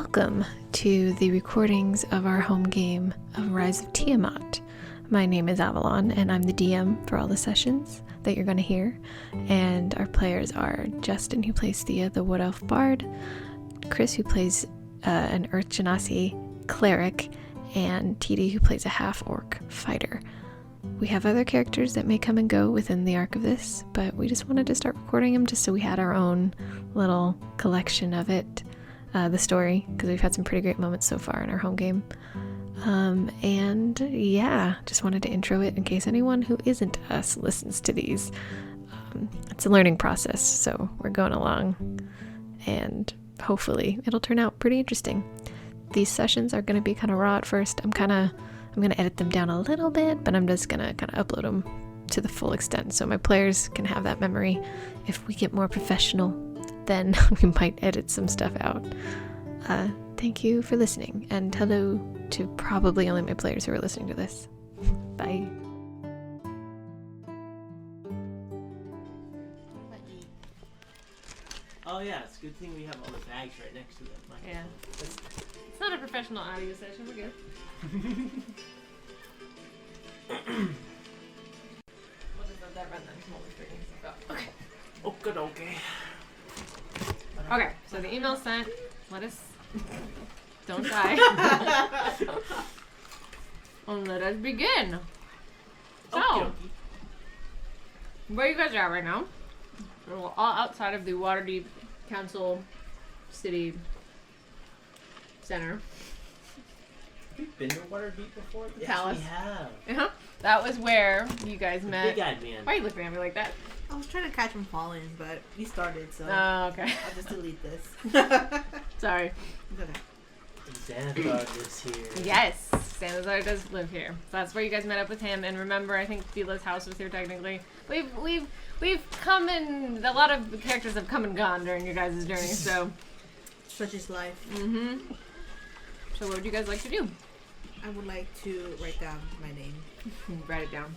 Welcome to the recordings of our home game of Rise of Tiamat. My name is Avalon, and I'm the DM for all the sessions that you're going to hear. And our players are Justin, who plays Thea, the Wood Elf Bard, Chris, who plays an Earth Genasi cleric, and TD, who plays a half-orc fighter. We have other characters that may come and go within the arc of this, but we just wanted to start recording them just so we had our own little collection of it, the story, because we've had some pretty great moments so far in our home game. And yeah, just wanted to intro it in case anyone who isn't us listens to these. It's a learning process, so we're going along, and hopefully it'll turn out pretty interesting. These sessions are going to be kind of raw at first. I'm going to edit them down a little bit, but I'm just going to kind of upload them to the full extent so my players can have that memory. If we get more professional, then we might edit some stuff out. Thank you for listening, and hello to probably only my players who are listening to this. Bye. Oh yeah, it's a good thing we have all the bags right next to them. Yeah. It's not a professional audio session, we're good. We'll just let that run then, while we're figuring stuff out. Okay. Okay. Okay, so the email's sent. Let us... Don't die. And let us begin. So, Okey-dokey. where you guys are at right now? We're all outside of the Waterdeep Council City Center. We've been to Waterdeep before? Yes, Palace. we have. Uh-huh. That was where you guys met. Big-eyed man. Why are you looking at me like that? I was trying to catch him falling, but we started, so Oh, okay. I'll just delete this. Sorry. It's okay. Xanathar lives here. Yes, Sanazar does live here. So that's where you guys met up with him. And remember, I think Thila's house was here technically. We've come and a lot of the characters have come and gone during your guys' journey. So. Such is life. Mm-hmm. So what would you guys like to do? I would like to write down my name. Write it down.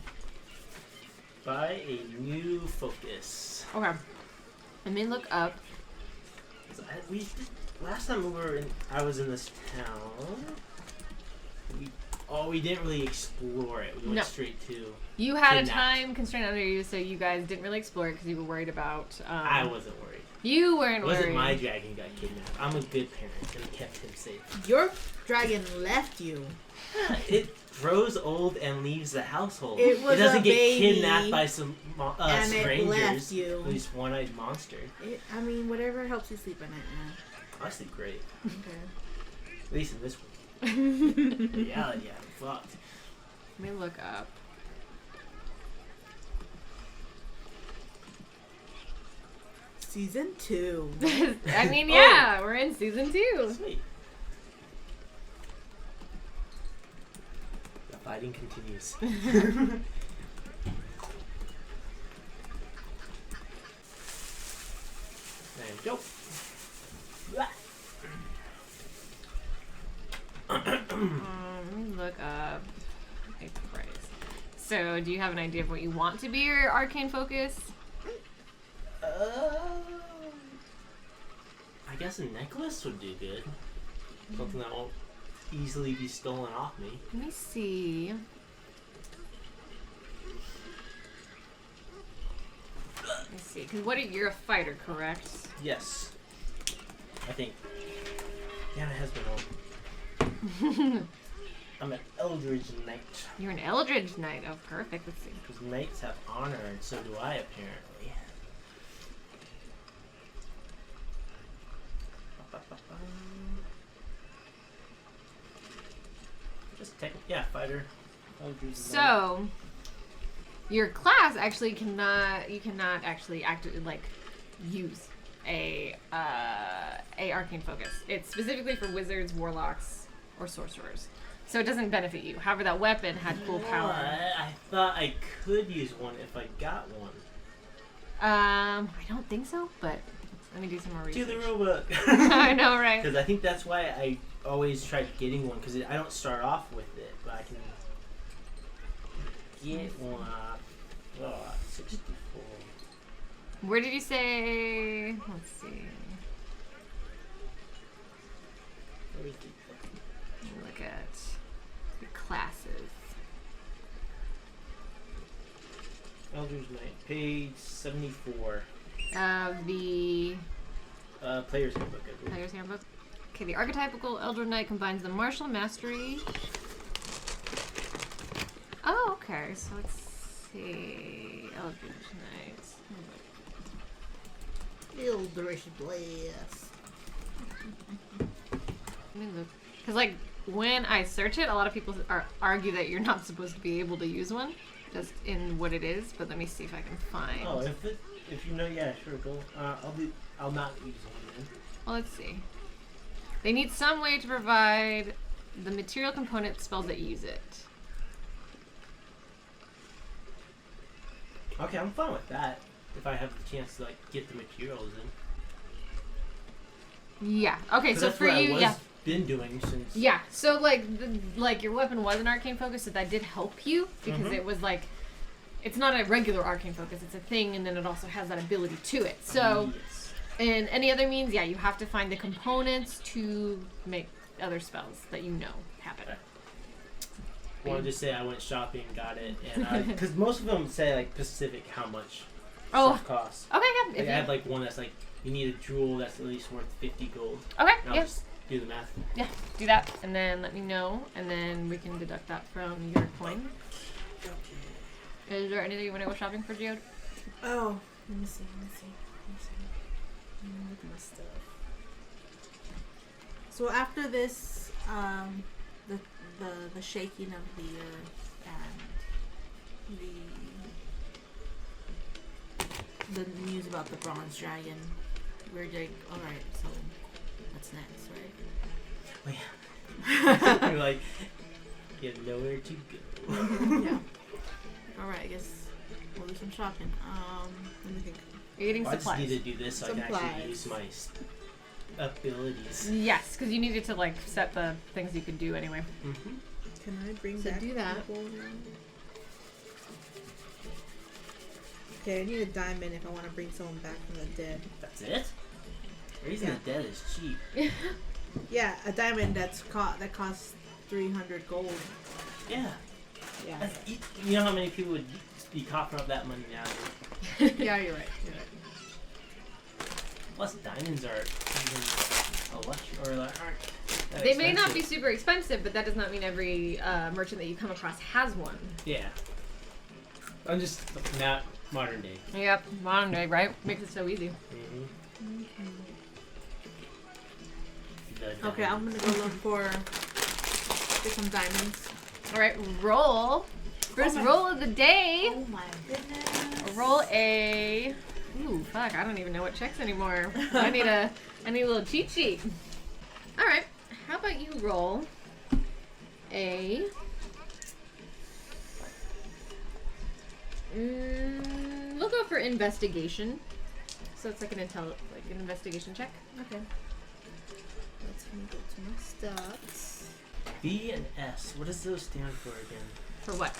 Buy a new focus. Okay. Let me look up. Last time I was in this town. We didn't really explore it. We went straight to. You had kidnapped. a time constraint under you, so you guys didn't really explore it because you were worried about. I wasn't worried. You weren't It wasn't worried. my dragon got kidnapped. I'm a good parent and kept him safe. Your dragon left you. It grows old and leaves the household. It was doesn't a get baby, kidnapped by some and strangers. it left you. This one-eyed monster. I mean, whatever helps you sleep at night, man. I sleep great. Okay. At least in this one. In reality, I'm fucked. Let me look up. Season 2. I mean, yeah, we're in season 2. Sweet. The fighting continues. There we go. Let me look up a price. So, do you have an idea of what you want to be your arcane focus? I guess a necklace would do good. Something that won't easily be stolen off me. Let me see. Let me see. Because you're a fighter, correct? Yes. I think. Yeah, it has been on. I'm an Eldridge Knight. You're an Eldridge Knight. Oh, perfect. Let's see. Because knights have honor, and so do I, apparently. Just fighter. Eldridge Knight. So, your class actually you cannot actually use a arcane focus. It's specifically for wizards, warlocks, or sorcerers. So it doesn't benefit you. However, that weapon had cool power. I thought I could use one if I got one. I don't think so, but let me do some more research. Do the rulebook. I know, right? Because I think that's why I always try getting one, because I don't start off with it, but I can get one. 64. Where did you say? Let's see. Where's the Look at the classes. Elder's Knight, page 74. The Player's Handbook, I believe. Player's Handbook. Okay, the archetypical Elder Knight combines the martial mastery. Oh, okay. So let's see. Eldritch Knights. Eldritch Blast. Let me look. Because, like, when I search it, a lot of people argue that you're not supposed to be able to use one, just in what it is. But let me see if I can find. Oh, if you know, yeah, sure, go. I'll not use one then. Well, let's see. They need some way to provide the material component spells that use it. Okay, I'm fine with that. If I have the chance to like get the materials in. Yeah. Okay. So that's for what you, I was yeah. been doing since. Yeah. So like your weapon was an arcane focus, so that did help you because Mhm. it was like, it's not a regular arcane focus. It's a thing, and then it also has that ability to it. So Yes. in any other means, yeah, you have to find the components to make other spells that you know happen. Okay. I wanted to say I went shopping, got it, and because most of them say like specific how much stuff costs. Okay. Yeah. Like, I had like one that's like you need a jewel that's at least worth 50 gold. Okay. And I'll Yeah. just do the math. Yeah. Do that, and then let me know, and then we can deduct that from your coin. Is there anything you want to go shopping for, Geode? Oh, let me see. Look at my stuff. So after this, the shaking of the earth and the news about the bronze dragon, we're like, all right. So what's next, right? You're like, you have nowhere to go. Yeah. All right. I guess we'll do some shopping. Let me think. You're getting I just supplies. need to do this so I can actually Supplies. use my abilities. Yes, because you needed to like set the things you could do anyway. Mm-hmm. Can I bring So back do that. people now? Okay, I need a diamond if I want to bring someone back from the dead. That's it? Raising Yeah. the dead is cheap. Yeah, a diamond that costs 300 gold. Yeah. Yeah. You know how many people would be coughing up that money now? Yeah, you're right. Plus, diamonds are even a luxury, or like, aren't that They may not expensive. be super expensive, but that does not mean every merchant that you come across has one. Yeah. I'm just not modern day. Yep, modern day, right? Makes it so easy. Mm-hmm. Okay, I'm gonna go look for get some diamonds. All right, roll. First my- roll of the day. Oh my goodness. Roll a. Ooh, fuck! I don't even know what checks anymore. I need a little cheat sheet. All right, how about you roll a. We'll go for investigation. So it's like an an investigation check. Okay. Let's go to my stats. B and S. What does those stand for again? For what?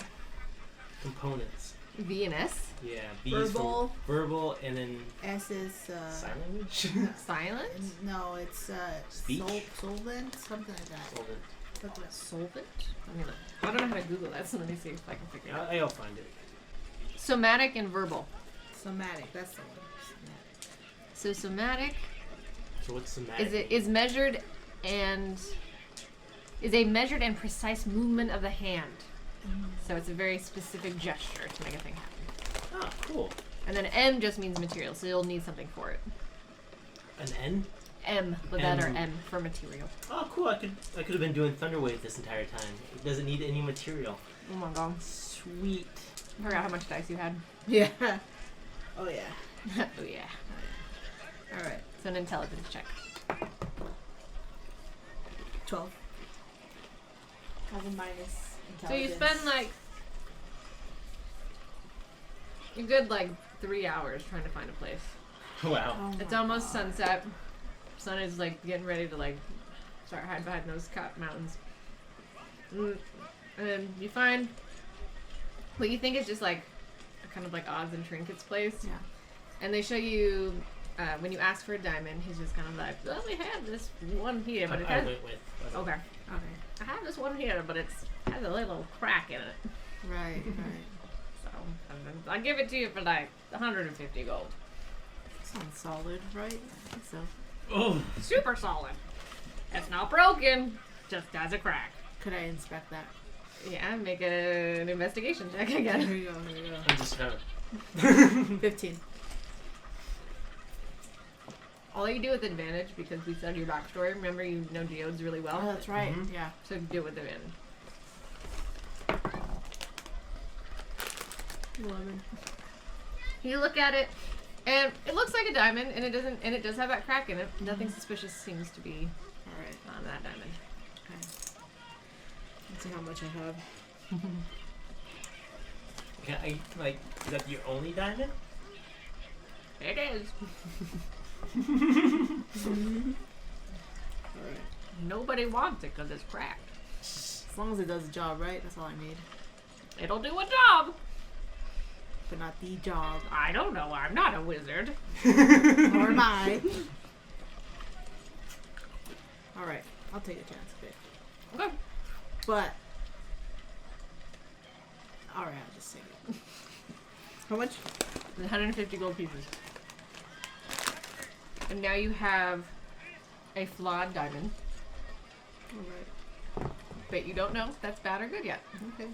Components. V and S. Yeah. B is Verbal. for verbal, and then S is sign language. Silent. no, it's Speech? solvent, something like that. Solvent. Something like Solvent. I mean, I don't know how to Google that, so let me see if I can figure it out. I'll find it. Somatic and verbal. somatic. That's the one. Somatic. So somatic So what's somatic? is measured and is a measured and precise movement of the hand. So it's a very specific gesture to make a thing happen. Oh, cool. And then M just means material, so you'll need something for it. An N? M, the letter M. M for material. Oh, cool. I could have been doing Thunderwave this entire time. It doesn't need any material. Oh my god. Sweet. I forgot how much dice you had. Yeah. Oh yeah. Oh yeah. All right. It's an intelligence check. 12. Has a minus. So you spend like a good 3 hours trying to find a place. Wow. Oh It's my almost God. sunset. Sun is getting ready to start hiding behind those mountains. And then you find what you think is just a kind of odds and trinkets place. Yeah. And they show you when you ask for a diamond, he's just kind of like, well, we have this one here, but it I has... went with. Okay. Okay. I have this one here, but it has a little crack in it. Right. So, I'll give it to you for like 150 gold. Sounds solid, right? I think so. Oh. Super solid. It's not broken, just has a crack. Could I inspect that? Yeah, make an investigation check again. Here you go. Here you go. I'm just kind of. 15. All you do with advantage, because we said your backstory. Remember, you know geodes really well. Oh, that's right. Mhm. Yeah. So do it with advantage. 11. You look at it, and it looks like a diamond, and it doesn't, and it does have that crack in it. Nothing suspicious seems to be All right. on that diamond. Okay. Let's see how much I have. Can I, like, is that your only diamond? It is. All right. Nobody wants it because it's cracked. As long as it does the job, right? That's all I need. It'll do a job. But not the job. I don't know. I'm not a wizard. Nor am I. All right. I'll take a chance a bit. Okay. But. All right. I'll just take it. How much? 150 gold pieces. And now you have a flawed diamond, All right. but you don't know if that's bad or good yet. Okay.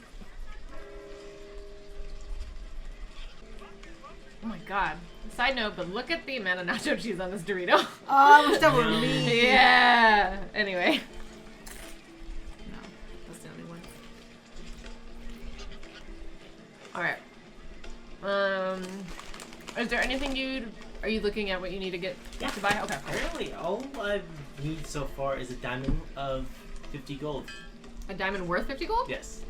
Oh my god. Side note, but look at the amount of nacho cheese on this Dorito. Oh, I wish that were No. me. Yeah. Anyway. No, that's the only one. Alright. Is there anything are you looking at what you need to get to buy? Okay. Apparently, all I need so far is a diamond of 50 gold. A diamond worth 50 gold? Yes.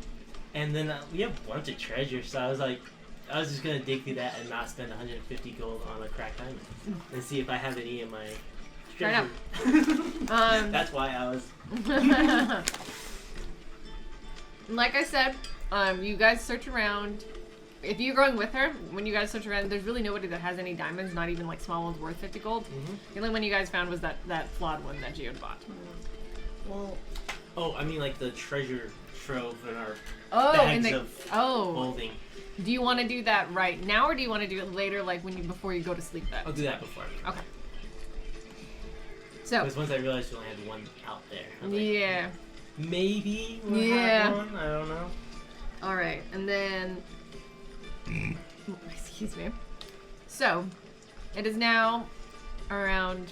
And then we have a bunch of treasure, so I was like, I was just gonna dig through that and not spend 150 gold on a cracked diamond, and see if I have any in my Fair treasure. That's why I was. Like I said, you guys search around. If you're going with her, when you guys search around, there's really nobody that has any diamonds, not even like small ones worth 50 gold. The only one you guys found was that flawed one that Geode bought. Well, oh, I mean like the treasure trove in our And bags of holding. Do you want to do that right now, or do you want to do it later, like before you go to sleep? Then I'll do that before. Okay. So Because once I realized we only had one out there. I'm like, yeah. maybe we'll Yeah. have one. I don't know. All right, and then excuse me. So it is now around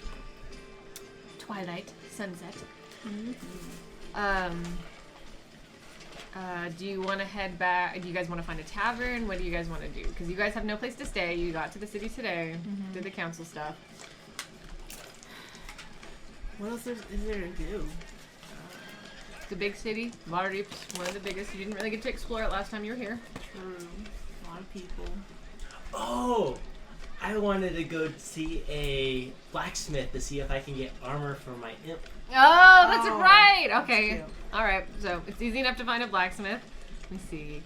twilight, sunset. Do you want to head back? Do you guys want to find a tavern? What do you guys want to do? Because you guys have no place to stay. You got to the city today, did the council stuff. What else is there to do? It's a big city. Waterdeep's one of the biggest. You didn't really get to explore it last time you were here. True. A lot of people. Oh, I wanted to go see a blacksmith to see if I can get armor for my imp. Oh, that's Oh, right. that's Okay. cute. All right. So it's easy enough to find a blacksmith. Let me see.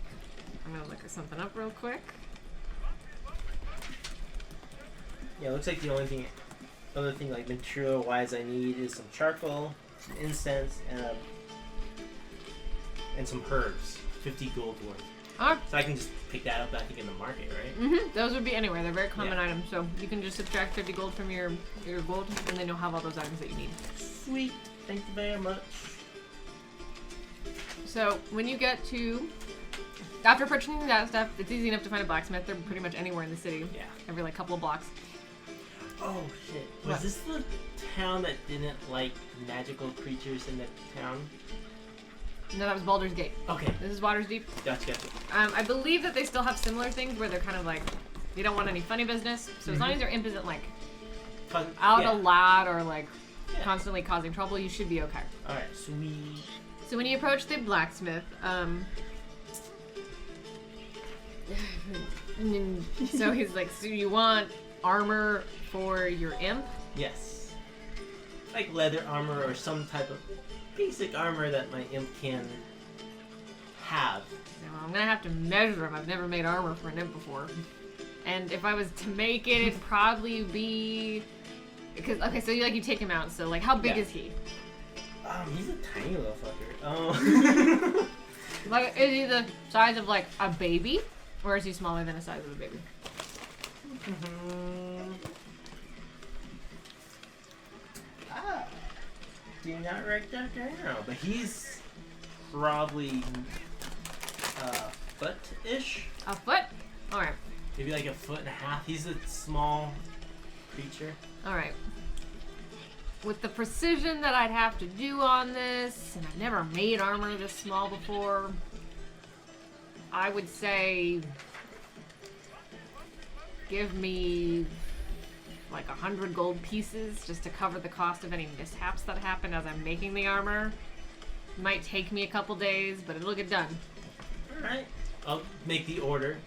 I'm gonna look something up real quick. Yeah, it looks like the only other thing like material wise I need is some charcoal, some incense, and some herbs. 50 gold worth. Oh. So I can just pick that up, I think, in the market, right? Those would be anywhere. They're very common Yeah. items. So you can just subtract 50 gold from your gold, and then you'll have all those items that you need. Sweet. Thank you very much. So when you get to, after purchasing that stuff, it's easy enough to find a blacksmith. They're pretty much anywhere in the city. Yeah. Every like couple of blocks. Oh shit. Was What? this the town that didn't like magical creatures in the town? No, that was Baldur's Gate. Okay. This is Waterdeep. Gotcha. I believe that they still have similar things where they're kind of like, they don't want any funny business. So as long as your imp isn't like out a lot or like constantly causing trouble, you should be okay. Alright, sweet. So when you approach the blacksmith, so he's like, so you want armor for your imp? Yes. Like leather armor or some type of basic armor that my imp can have. No, I'm gonna have to measure him. I've never made armor for an imp before. And if I was to make it, it'd probably be because so you take him out. So like, how big Yeah. is he? He's a tiny little fucker. Like, is he the size of like a baby, or is he smaller than the size of a baby? Do not write that down. But he's probably foot-ish. A foot? All right. Maybe like a foot and a half. He's a small creature. All right. With the precision that I'd have to do on this, and I've never made armor this small before, I would say give me like 100 gold pieces just to cover the cost of any mishaps that happen as I'm making the armor. Might take me a couple days, but it'll get done. Alright. I'll make the order.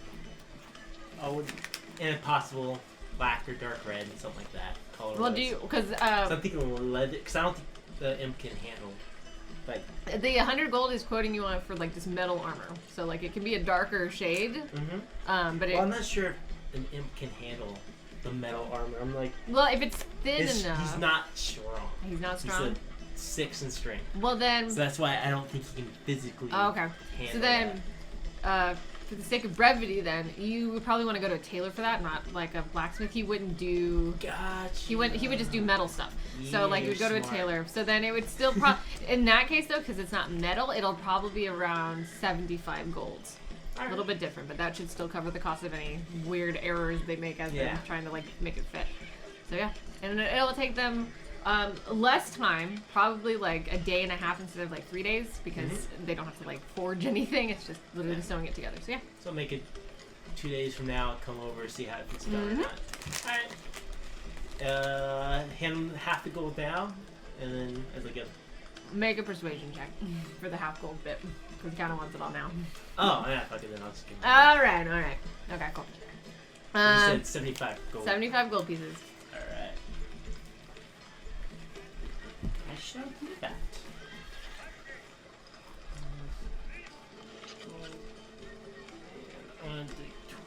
And if possible, black or dark red, something like that. Color Well, do you, because I'm thinking leather, because I don't think the imp can handle. Like the 100 gold is quoting you on for like this metal armor, so like it can be a darker shade. But I'm not sure if an imp can handle the metal armor. I'm like, well, if it's thin enough, he's not strong. He's not strong. He's a 6 in strength. Well then, So that's why I don't think he can physically. oh, okay. Handle So then, for the sake of brevity, then you would probably want to go to a tailor for that, not like a blacksmith. He wouldn't do. Gotcha. He would just do metal stuff. So like you would go to a Smart. tailor. So then it would still in that case though, because it's not metal, it'll probably be around 75 gold. A little bit different, but that should still cover the cost of any weird errors they make as they're trying to like make it fit. So yeah, and it'll take them less time, probably like a day and a half instead of like 3 days, because they don't have to like forge anything. It's just literally sewing it together. So yeah. So make it 2 days from now. Come over, see how it's done or not. All right. Hand him half the gold now, and then as I get. Make a persuasion check for the half gold bit, because he kind of wants it all now. Oh yeah, fuck it, then I'll just give him. All right. Okay, cool. You said 75 gold. 75 gold pieces. Alright. I shall do that. And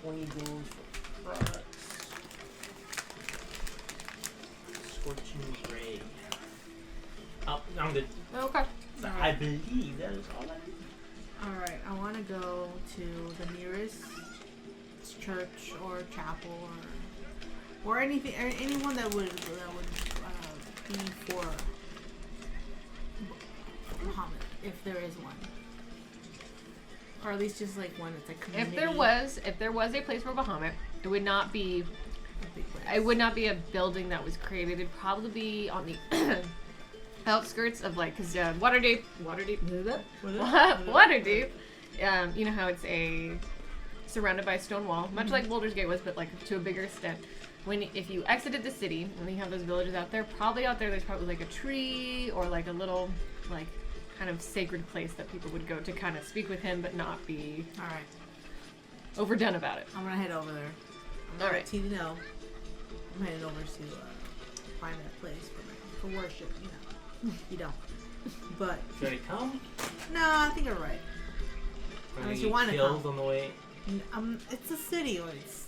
20 gold for products. Scorching Ray. Oh, no, I'm good. Okay. So I believe that is all I need. Alright, I want to go to the nearest church or chapel or anything, or anyone that would be for Muhammad, if there is one, or at least just like one that's like community. If there was a place for Bahamut, it would not be. A big place. It would not be a building that was created. It'd probably be on the outskirts of like, cause Waterdeep. You know how it's surrounded by a stone wall, much like Baldur's Gate was, but like to a bigger extent. If you exited the city, and you have those villages out there, there's probably like a tree or like a little like kind of sacred place that people would go to kind of speak with him, but not be Alright, overdone about it. I'm gonna head over there. All right. To know, I'm heading over to find that place for worship. You don't. But Should I come? no, I think you're right. Or Unless get you wanna killed come. on the way. It's a city. Or it's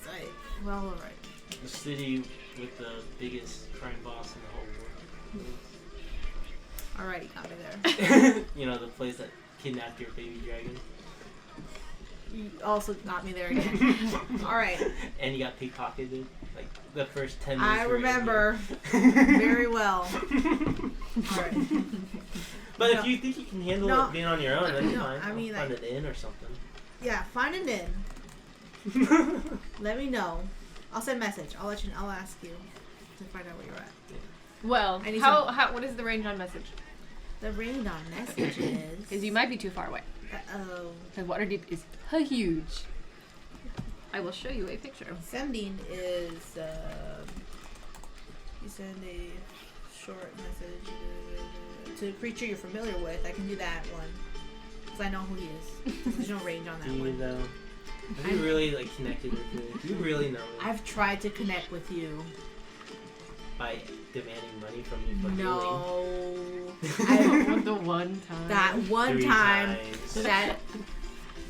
well, all right. The city with the biggest crime boss in the whole world. All right, you got me there. You know, the place that kidnapped your baby dragon. You also got me there again. All right. And you got pickpocketed. Like the first 10 minutes. I we were in remember here. very well. All right. But No. if you think you can handle No. it being on your own, that's No, fine. I mean, I'll find like- an inn or something. Yeah, find an inn. Let me know. I'll send a message. I'll let you. I'll ask you to find out where you're at. Well, I need what is the range on message? The ring on message is. Because you might be too far away. Oh. Because Waterdeep is huge. I will show you a picture. Sending is. You send a short message to a creature you're familiar with. I can do that one. Because I know who he is. There's no range on that Do you one. though? Have you really like connected with me? Do you really know me I've tried to connect with you. by demanding money from you for healing? No. The one time. That one 3 time times. that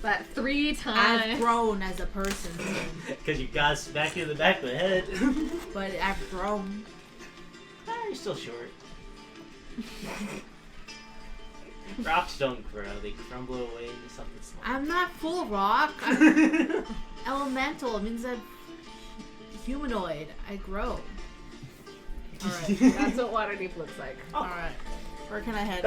That 3 times. I've grown as a person, Because you got smacked in the back of the head. but I've grown. You're still short. Rocks don't grow, they crumble away into something small. I'm not full rock. I'm elemental. It means I'm humanoid. I grow. Alright. That's what Waterdeep looks like. Alright. Where can I head?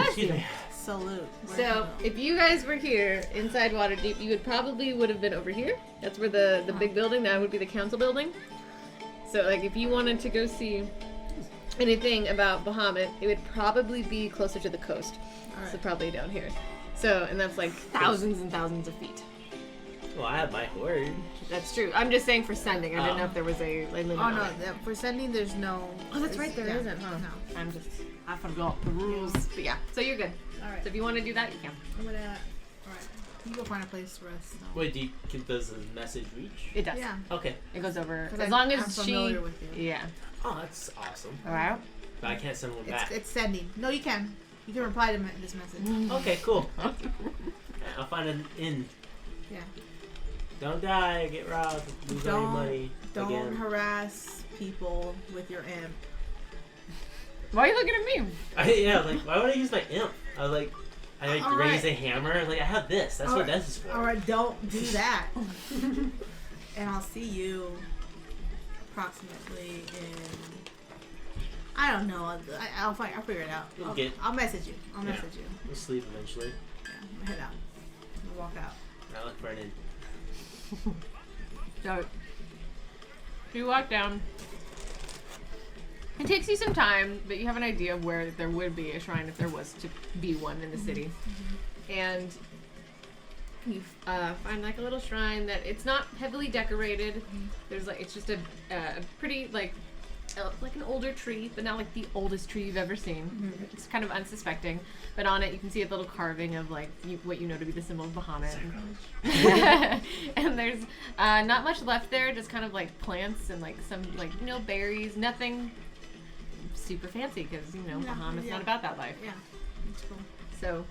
Excuse me. Salute. Where So, can I go? if you guys were here inside Waterdeep, you would have been over here. That's where the big building, that would be the council building. So, like, if you wanted to go see anything about Bahamut, it would probably be closer to the coast. Alright. So, probably down here. So, and that's like thousands and thousands of feet. Well, I have my horde. That's true. I'm just saying for sending. I didn't know if there was a limit. Oh on no, it. for sending there's no. Oh, that's right. There yeah, not huh? No. I forgot the rules. But yeah, so you're good. Alright. So if you want to do that, you can. I'm gonna. Alright. You go find a place to rest. Now. Wait, does the message reach? It does. Yeah. Okay. It goes over 'Cause as long I'm as she. familiar with you. Yeah. Oh, that's awesome. All right. But I can't send one back. It's sending. No, you can. You can reply to this message. Okay, cool. I'll find an inn. Yeah. Don't die, get robbed, lose all your money Don't again. harass people with your imp. Why are you looking at me? Yeah, like, why would I use my imp? I was like, I All raise right. a hammer. Like, I have this. That's what this is for. Alright, don't do that. And I'll see you approximately in. I don't know. I'll figure it out. You'll get- I'll message you. I'll Yeah. message you. We'll sleep eventually. Yeah, I'm gonna head out. I'm gonna walk out. And I look for an inn. So you walk down. It takes you some time, but you have an idea of where there would be a shrine if there was to be one in the city. And you find like a little shrine that it's not heavily decorated. There's like it's just a pretty like an older tree, but not like the oldest tree you've ever seen. It's kind of unsuspecting, but on it you can see a little carving of like what you know to be the symbol of Bahamut. And there's not much left there, just kind of like plants and like some like berries. Nothing super fancy because Bahamut's not about that life. Yeah, that's cool. So,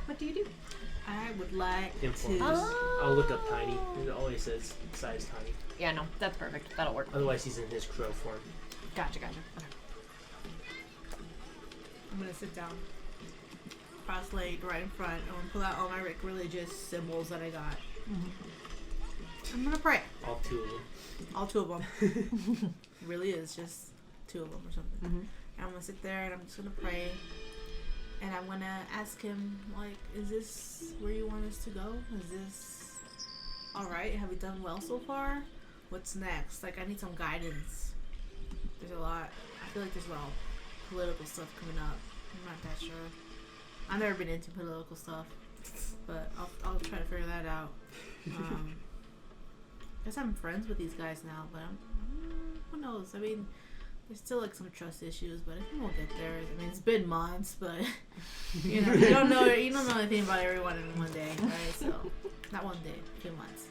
what do you do? I would like Influence. to. I'll look up tiny. It always says size tiny. Yeah, no, that's perfect. That'll work. Otherwise, he's in his crow form. Gotcha. Okay. I'm gonna sit down, cross-legged, right in front. I'm gonna pull out all my religious symbols that I got. I'm gonna pray. All two of them. All 2 of them. It really is just 2 of them or something. And I'm gonna sit there and I'm just gonna pray. And I'm gonna ask him, like, is this where you want us to go? Is this alright? Have we done well so far? What's next? Like, I need some guidance. There's a lot. I feel like there's a lot of political stuff coming up. I'm not that sure. I've never been into political stuff. But I'll try to figure that out. I guess I'm friends with these guys now, but who knows? I mean, there's still like some trust issues, but I think we'll get there. I mean, it's been months, but you don't know anything about everyone in one day, right? So not one day, a few months.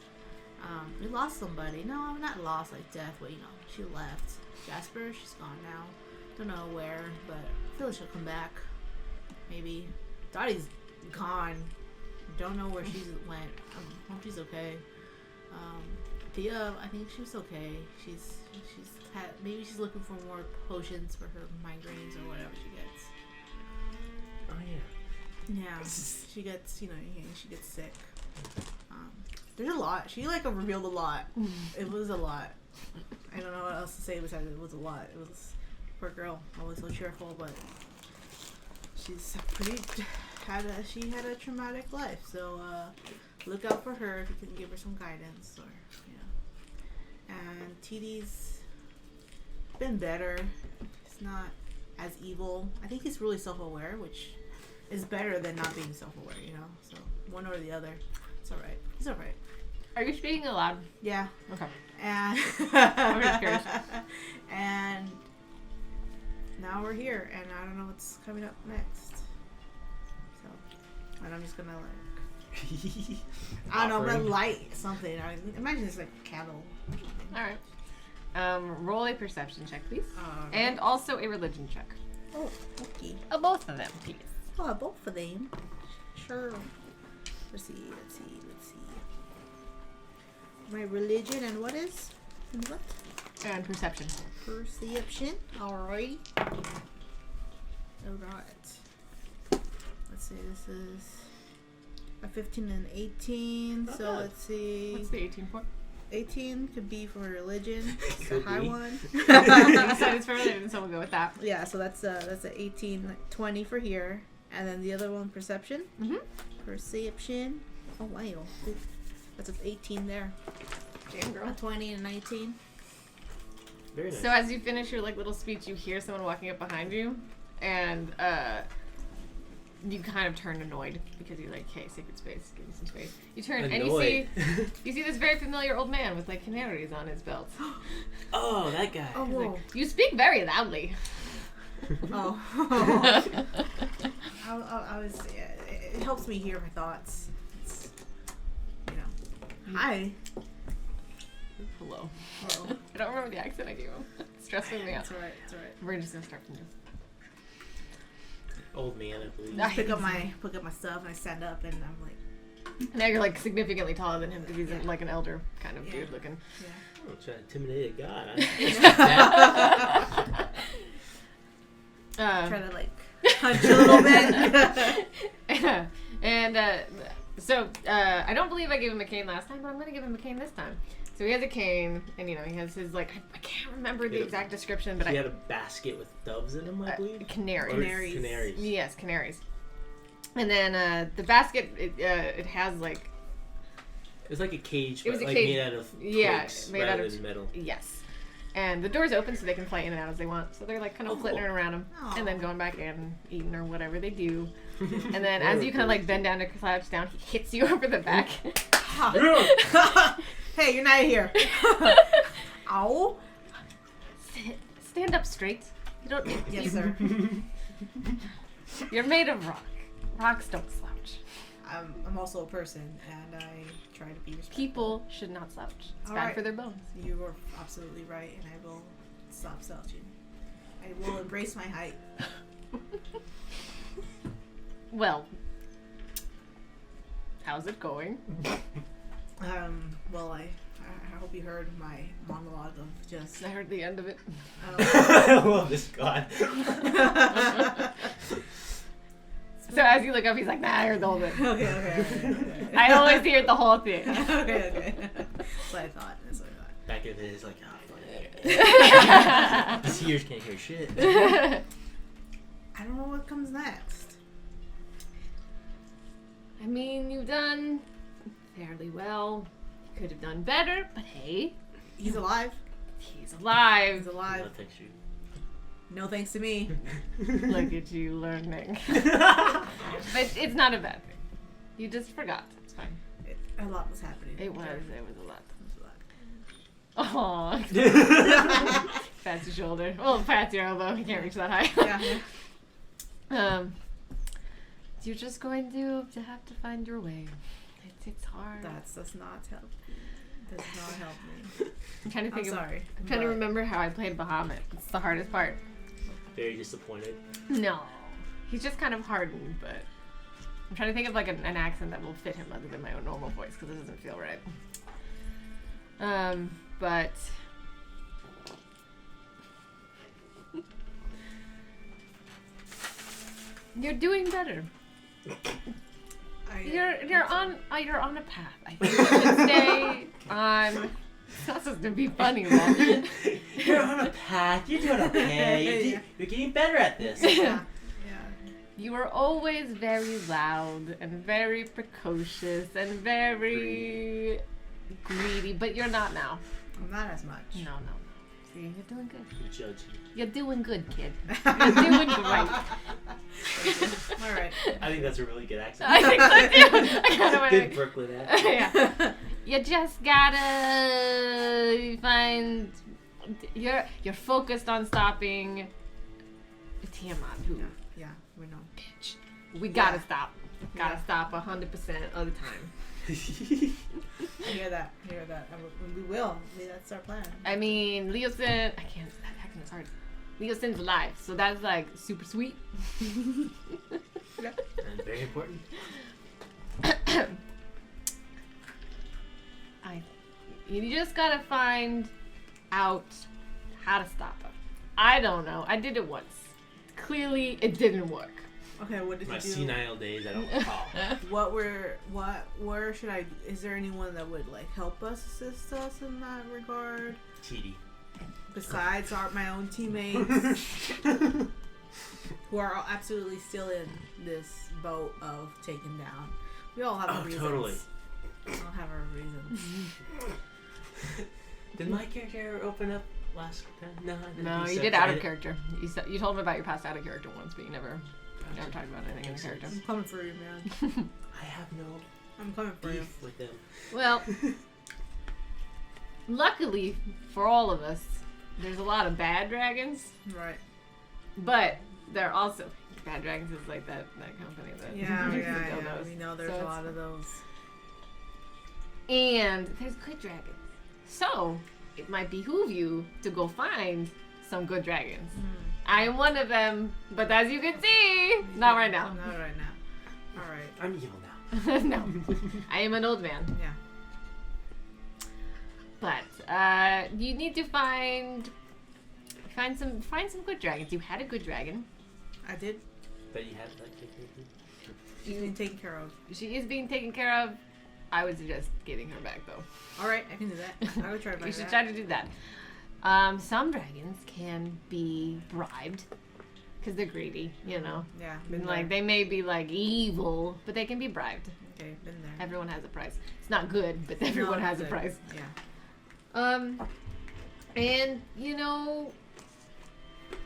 We lost somebody. No, I'm not lost like death, but she left. Jasper, she's gone now. Don't know where, but I feel like she'll come back. Maybe. Dottie's gone. Don't know where she went. I hope she's okay. Thea, I think she's okay. Maybe she's looking for more potions for her migraines or whatever she gets. Oh yeah. Yeah, she gets she gets sick. There's a lot. She revealed a lot. It was a lot. I don't know what else to say besides it was a lot. It was poor girl, always so cheerful, but she's she had a traumatic life. So look out for her if you can give her some guidance or. And TD's been better. He's not as evil. I think he's really self-aware, which is better than not being self-aware, So one or the other. It's alright. He's alright. Are you speaking aloud? Yeah. Okay. And I'm just curious. And now we're here, and I don't know what's coming up next. So, and I'm just gonna I don't know, I'm gonna light something. I imagine it's like a candle or something. All right. Roll a perception check, please, Alright. and also a religion check. Oh, okay. Both of them, please. Oh, both of them. Sure. Let's see. My religion and what is? And what? And perception. Perception. Alright. Alright. Let's see, this is a 15 and 18. Not So bad. let's see. What's the 18 for? 18 could be for religion. It's a Could high be. one. You said it's for religion, so we'll go with that. Yeah, so that's a 18, like 20 for here. And then the other one, perception. Mm-hmm. Perception. Oh, wow. That's an 18 there. Damn, A girl. 20 and 19. Very nice. So as you finish your like little speech, you hear someone walking up behind you, and you kind of turn annoyed because you're like, "Hey, sacred space, give me some space." You turn and Annoyed. you see this very familiar old man with like canaries on his belt. Oh, that guy. Oh, He's whoa. like, "You speak very loudly." Oh. I was. It helps me hear my thoughts. It's, you know. Hi. Hello. Hello. I don't remember the accent I gave him. It's stressing me out. It's alright. It's alright. We're just gonna start from new. Old man, I believe. Ah. Pick up my stuff and I stand up and I'm like, Now you're like significantly taller than him because he's Yeah. like an elder kind of Yeah. dude looking. yeah. Oh, trying to intimidate a god. Huh? Try to like punch a little bit. And so I don't believe I gave him a cane last time, but I'm gonna give him a cane this time. So he has a cane, and you know he has his like I can't remember the Yeah. exact description, but He had a basket with doves in him, I believe. canaries. Or Canaries. Canaries. Yes, canaries. And then the basket it has like It was like a cage, It was but a like cage. made out of Yeah, planks made rather out of- than metal. yes. And the door's open so they can fly in and out as they want. So they're like kind of Oh, flittering cool. around him and then going back in and eating or whatever they do. And then Or as you kind of like birds. bend down to crouch down, he hits you over the back. Hey, you're not here. Ow. Stand up straight. You don't. Yes, sir. You're made of rock. Rocks don't slouch. I'm also a person, and I try to be respectful. People should not slouch. It's All bad right. for their bones. You are absolutely right, and I will stop slouching. I will embrace my height. Well, how's it going? Well, I hope you heard my monologue of just. I heard the end of it. I love this god. So as you look up, he's like, "Nah, I heard the whole thing." Okay. I always hear the whole thing. Okay. That's what I thought. Back of it is like, oh, his ears can't hear shit. I don't know what comes next. I mean, you've done fairly well. You could have done better, but hey, He's alive. he's alive. He's alive. No, thanks, you. No thanks to me. Look at you learning. But it's not a bad thing. You just forgot. It's fine. A lot was happening. It was a lot. It was a lot. Aww. Pats your shoulder. Well, pats your elbow. You can't reach that high. Yeah. You're just going to have to find your way. It's hard. That does not help. Does not help me. I'm trying to I'm think sorry. I'm trying to but- remember how I played Bahamut. It's the hardest part. Very disappointed. No. He's just kind of hardened, but I'm trying to think of like an accent that will fit him other than my own normal voice because it doesn't feel right. But you're doing better. You're on a path. I think you should stay on. It's not supposed to be funny, man. You're on a path. You're doing okay. You're getting better at this. Yeah. You were always very loud and very precocious and very greedy, but you're not now. I'm not as much. No. See, you're doing good. You judge you. You're doing good, kid. You're doing great. All right. I think that's a really good accent. I think so too. I kinda wanna Good make- Brooklyn accent. Yeah. You just gotta find. You're focused on stopping Tiamat, who Yeah, we know. bitch. We gotta Yeah. stop. Gotta Yeah. stop 100% of the time. I hear that. And we will. That's our plan. I mean, Leosin. I can't. That accent is hard. Leosin's alive, so that's like super sweet. And very important. You just gotta find out how to stop her. I don't know. I did it once. Clearly, it didn't work. Okay, what did My you do? senile days, I don't recall. Where should I? Is there anyone that would like help us, assist us in that regard? TD. Besides my own teammates, who are all absolutely still in this boat of taken down. We all have our reasons. Totally. We all have our reasons. Did my character ever open up last time? No, I didn't. No, you did out of character. You told me about your past out of character once, but you never talked about anything in the character. I'm coming for you, man. I have no I'm coming for you. beef with them. Well, luckily for all of us, there's a lot of bad dragons, Right. but there are also bad dragons is like that company that Yeah. dildos. We know there's So a it's- lot of those. And there's good dragons. So it might behoove you to go find some good dragons. I am one of them, but as you can see, not right now. Not right now. All right. I'm evil now. No, I am an old man. Yeah. But you need to find some good dragons. You had a good dragon. I did. But you have that character. She's been taken care of. She is being taken care of. I would suggest giving her back though. All right, I can do that. I would try to You find should that. try to do that. Some dragons can be bribed because they're greedy, you know. Yeah. And, like they may be like evil, but they can be bribed. Okay, been there. Everyone has a price. It's not good, but everyone No, has a good. price. Yeah. And you know, I'm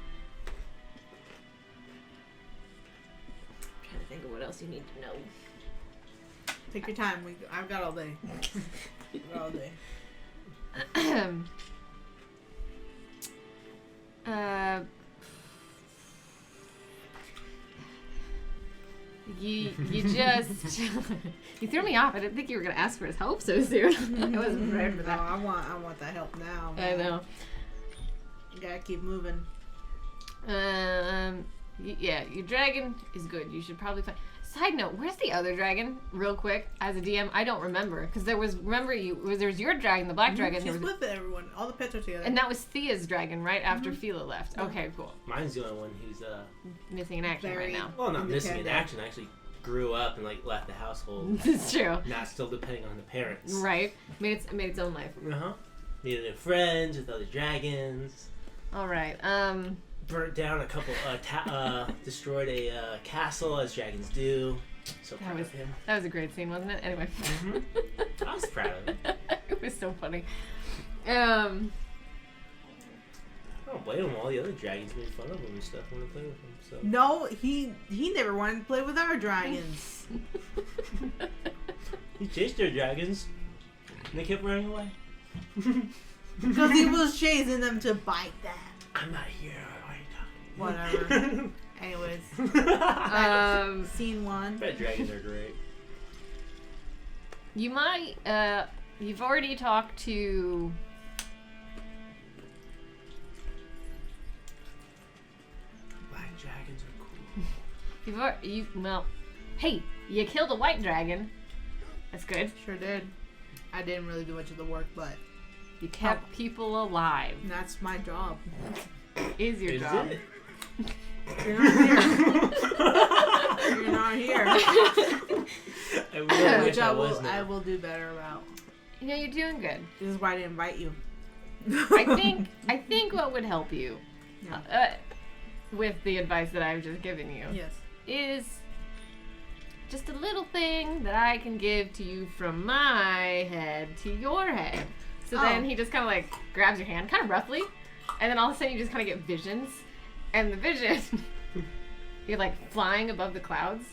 trying to think of what else you need to know. Take your time. I've got all day. I've got all day. You just you threw me off. I didn't think you were gonna ask for his help so soon. I wasn't prepared for No, that. I want that help now. I know. You gotta keep moving. Yeah, your dragon is good. You should probably find. Side note: where's the other dragon? Real quick, as a DM, I don't remember because there was your dragon, the black dragon, She's there was, with everyone. All the pets are together. and that was Thea's dragon, right after Fila left. Okay, cool. Mine's the only one who's Missing in action Very- right now. well, not missing in Independent. action. I actually grew up and like left the household, It's true, not still depending on the parents. right? Made its own life. Needed new friends with other dragons. All right. Burnt down a couple. Destroyed a castle as dragons do. So proud of him. That was a great scene, wasn't it? Anyway. I was proud of him. It was so funny. I don't blame him. All the other dragons made fun of him and stuff when I played with him. So No, he never wanted to play with our dragons. he chased their dragons, and they kept running away. Because he was chasing them to bite them. I'm not here. Why are you talking? Whatever. Anyways. Scene 1. Bet dragons are great. You might, you've already talked to... Black dragons are cool. well, hey, you killed a white dragon. That's good. Sure did. I didn't really do much of the work, but You kept people alive. that's my job. Is your Is job. it? You're not here. You're not here. I really Which wish I was I now. will do better about. You know, you're doing good. This is why I didn't invite you. I think what would help you, with the advice that I've just given you, Yes. is just a little thing that I can give to you from my head to your head. So then he just kind of like grabs your hand, kind of roughly, and then all of a sudden you just kind of get visions, and the vision, you're like flying above the clouds,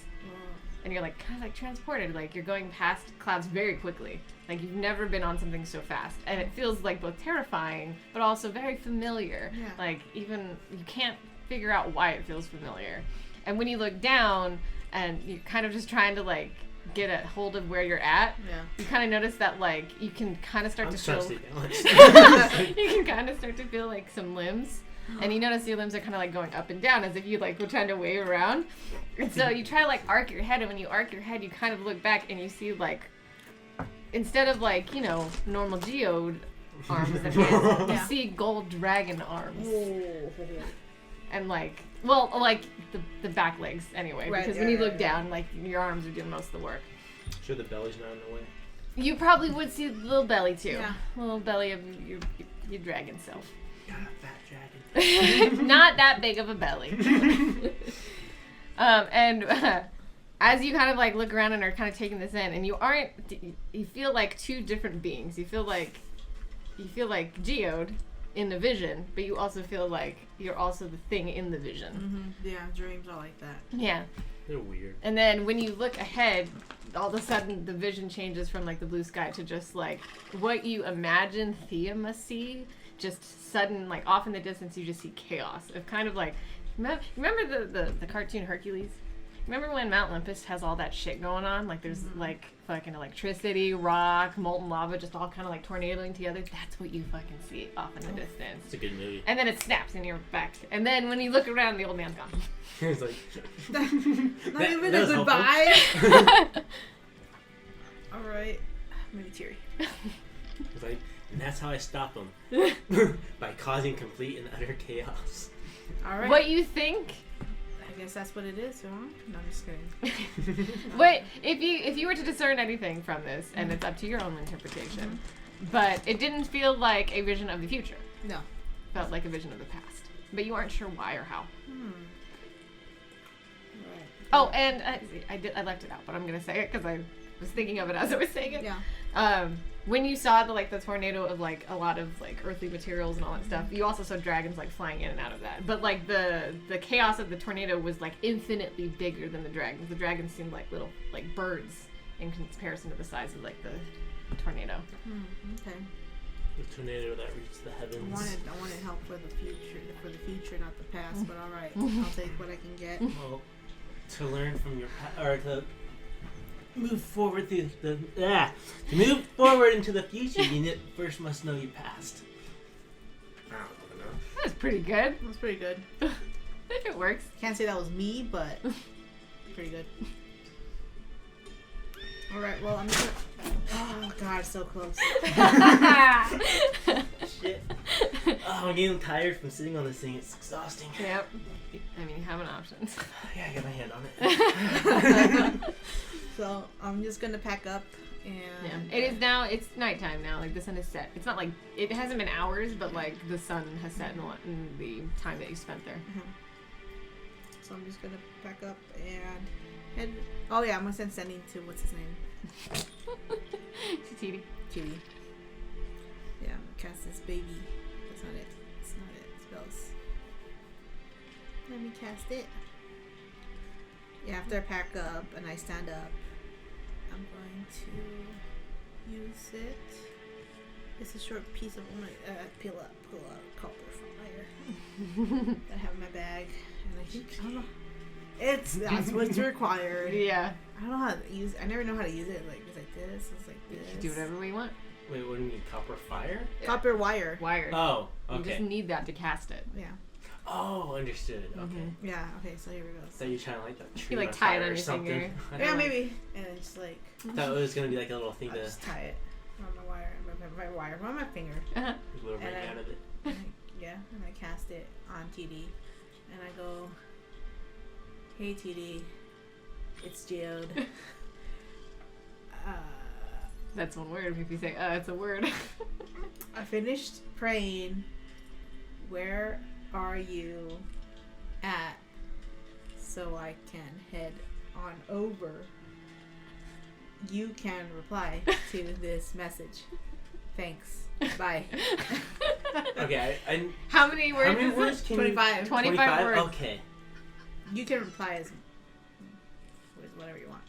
and you're like kind of like transported, like you're going past clouds very quickly, like you've never been on something so fast, and it feels like both terrifying but also very familiar. Yeah. Like even you can't figure out why it feels familiar, and when you look down and you're kind of just trying to like get a hold of where you're at, Yeah. you kind of notice that like you can kind of start I'm to just trying feel to stay balanced. you can kind of start to feel like some limbs And you notice your limbs are kind of like going up and down as if you like were trying to wave around. And so you try to like arc your head, and when you arc your head, you kind of look back and you see like, instead of like, normal geode arms and hands, you see gold dragon arms. And like, well, like the back legs anyway, because when you look down, like your arms are doing most of the work. Sure, the belly's not in the way. You probably would see the little belly too. Yeah. Little belly of your dragon self. Got a fat dragon. Not that big of a belly. As you kind of like look around and are kind of taking this in, and you feel like two different beings. You feel like Geode in the vision, but you also feel like you're also the thing in the vision. Yeah, dreams are like that. Yeah. They're weird. And then when you look ahead, all of a sudden the vision changes from like the blue sky to just like what you imagine Thea must see. Just sudden, like off in the distance, you just see chaos. Of kind of like, remember the cartoon Hercules? Remember when Mount Olympus has all that shit going on? Like there's like fucking electricity, rock, molten lava, just all kind of like tornadoing together. That's what you fucking see off in the distance. It's a good movie. And then it snaps and you're back. And then when you look around, the old man's gone. It's like Not even a goodbye. All right, maybe teary. It's like, and that's how I stop them by causing complete and utter chaos. All right. What you think? I guess that's what it is, huh? No, I'm just kidding. What if you were to discern anything from this, and it's up to your own interpretation, but it didn't feel like a vision of the future. No. Felt like a vision of the past, but you aren't sure why or how. Right. Oh, and I left it out, but I'm gonna say it because I was thinking of it as I was saying it. Yeah. When you saw the tornado of like a lot of like earthly materials and all that stuff, you also saw dragons like flying in and out of that. But like the chaos of the tornado was like infinitely bigger than the dragons. The dragons seemed like little like birds in comparison to the size of like the tornado. Okay. The tornado that reached the heavens. I wanted help for the future, not the past. But all right, I'll take what I can get. Well, to learn from your or to move forward through to move forward into the future, you first must know your past. I don't know. That was pretty good. That's pretty good. It works. Can't say that was me, but pretty good. All right. Well, I'm gonna. Oh God, so close. Shit. Oh, I'm getting tired from sitting on this thing. It's exhausting. Yep. I mean, you have an option. Yeah, I got my hand on it. So I'm just gonna pack up and. Yeah. It is now. It's nighttime now. Like the sun is set. It's not like it hasn't been hours, but like the sun has set in the time that you spent there. So I'm just gonna pack up and head. Oh yeah, I'm gonna send sending to what's his name? To TD. Kitty. Yeah, I'm gonna cast this baby. That's not it. It's not it. Spells. Let me cast it. Yeah, after I pack up and I stand up, I'm going to use it. It's a short piece of pull out copper fire that I have in my bag, and I don't know. That's what's required. Yeah. I don't know how to use. I never know how to use it. Like it's like this. It's like this. You do whatever way you want. Wait, what do you mean, copper fire? Copper wire. Wire. Oh, You just okay. need that to cast it. Yeah. Oh, understood. Okay. Yeah. Okay. So here we go. So you're trying to light that tree You, like, on tie it fire on or your something. finger. I Yeah, don't know. maybe. And then just like. Thought it was gonna be like a little thing I'll to just tie it on my wire. My wire. On my finger. Uh-huh. a little ring And out of it. Yeah. And I cast it on TD, and I go, "Hey TD, it's Geode." That's one word. If you say, it's a word. I finished praying. Where are you at? So I can head on over. You can reply to this message. Thanks. Bye. Okay, I How many words how many is words it? can 25. you... 25 words. Okay. You can reply as with whatever you want.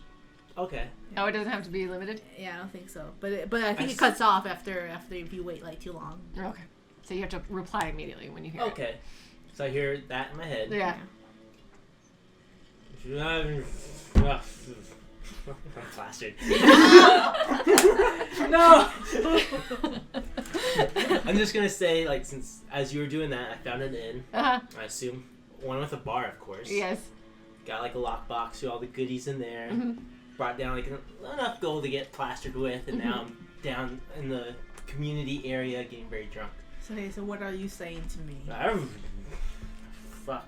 Okay. Oh, it doesn't have to be limited? Yeah, I don't think so. But I think I it cuts off after if you wait like too long. Okay. So you have to reply immediately when you hear Okay. So I hear that in my head. it. Yeah. I'm plastered. No! I'm just gonna say, like, since as you were doing that, I found an inn. Uh-huh. I assume one with a bar, of course. Yes. Got like a lockbox with all the goodies in there. Mhm. Brought down like enough gold to get plastered with, and now I'm down in the community area getting very drunk. So, okay, so what are you saying to me? Fuck.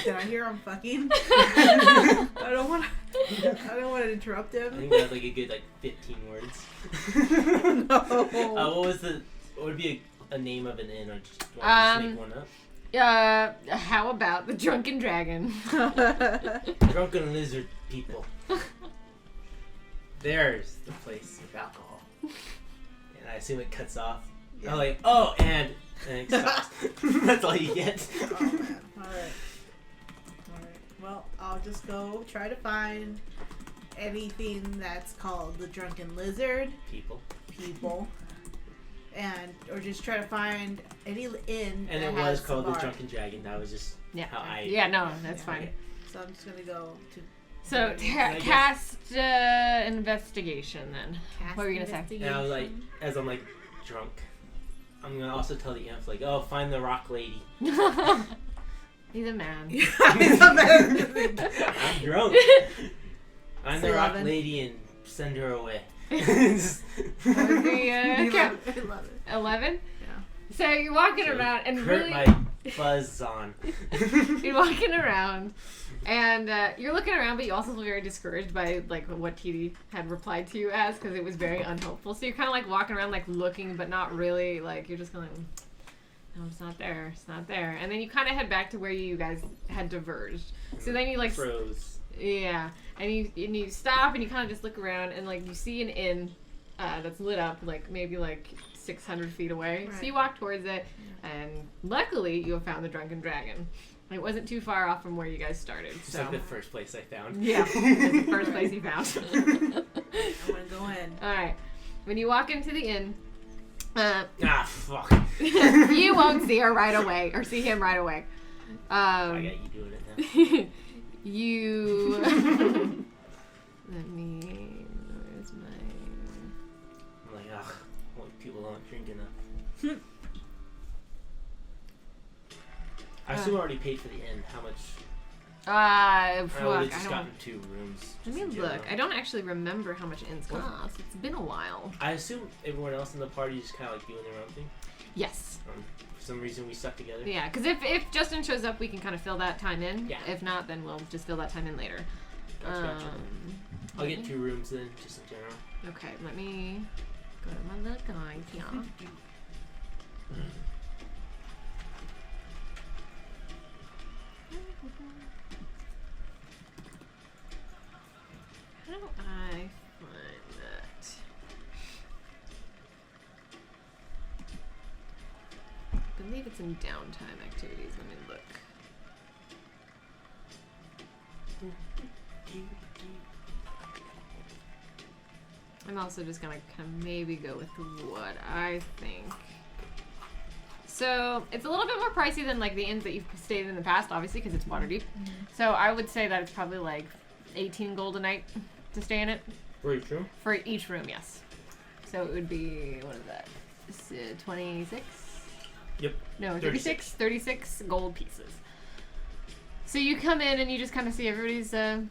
Did I hear I'm fucking? I don't want to interrupt I him. think that's like a good like 15 words. No. What would be a name of an inn, or just want to just make one up? How about the Drunken Dragon? Drunken lizard people. There's the place with alcohol. And I assume it cuts off. Yeah. I'm like, and it stops. That's all you get. Oh man. Alright. Well, I'll just go try to find anything that's called the Drunken Lizard People. And or just try to find any inn And that it has was called a the bar. Drunken Dragon. That was just how I... Yeah, no, that's Yeah. fine. So I'm just gonna go to So, I cast investigation then. cast What were you gonna say? And I was like, investigation. as I'm like drunk, I'm gonna also tell the imps like, oh, find the rock lady. He's a man. I'm drunk. I'm the rock 11. lady and send her away. What was the, I count? love it. 11? Yeah. So you're walking So around and Kurt really... my buzz on. You're walking around, and you're looking around, but you also feel very discouraged by like what TD had replied to you as, because it was very unhelpful. So you're kind of like walking around, like looking, but not really. Like you're just going, no, it's not there. It's not there. And then you kind of head back to where you guys had diverged. So then you like, Froze. yeah, and you stop and you kind of just look around and like you see an inn that's lit up, like maybe like 600 feet away. Right. So you walk towards it, and luckily you have found the Drunken Dragon. It wasn't too far off from where you guys started. It's So like the first place I found. yeah, it's the first place you found. I'm gonna go ahead. All right, when you walk into the inn, Ah, fuck. you won't see her right away or see him right away. I got you doing it now. You. Let me. Where's my? I'm like, ugh, well, people don't drink enough. I assume I already paid for the inn. How much? Fuck, I would I have just don't. gotten 2 rooms. Let just me in look. general. I don't actually remember how much inns cost. It's been a while. I assume everyone else in the party is kind of like doing their own thing. Yes. For some reason, we stuck together. Yeah, because if Justin shows up, we can kind of fill that time in. Yeah. If not, then we'll just fill that time in later. Gotcha. I'll get 2 rooms then, just in general. Okay, let me go to my little guide here. How do I find that? I believe it's in downtime activities. Let me look. I'm also just gonna kind of maybe go with what I think. So it's a little bit more pricey than like the inns that you've stayed in the past, obviously, because it's Waterdeep. So I would say that it's probably like 18 gold a night to stay in it Very true. for each room. Yes. So it would be, what is that? 26? Yep. No, 36. 36 gold pieces. So you come in and you just kind of see everybody's. The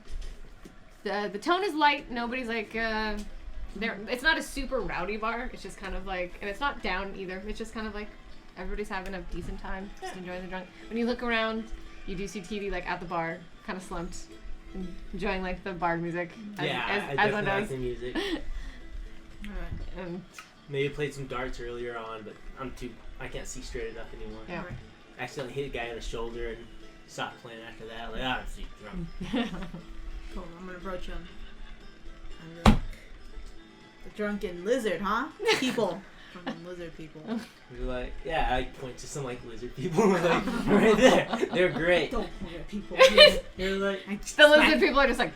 tone is light. Nobody's like. It's not a super rowdy bar. It's just kind of like, and it's not down either. It's just kind of like everybody's having a decent time, just enjoying the drunk. When you look around, you do see TD like at the bar, kind of slumped, enjoying like the bard music. I one definitely like does. the music. Alright. Maybe played some darts earlier on, but I can't see straight enough anymore. Yeah. Alright. Accidentally hit a guy in the shoulder and stopped playing after that. Like, I'm too drunk. Cool. I'm gonna approach him. I'm like, the drunken lizard, huh? People. Drunken lizard people. We're like, yeah, I point to some like lizard people. We're like, right there. They're great. Don't forget people. You're like, The lizard people are just like,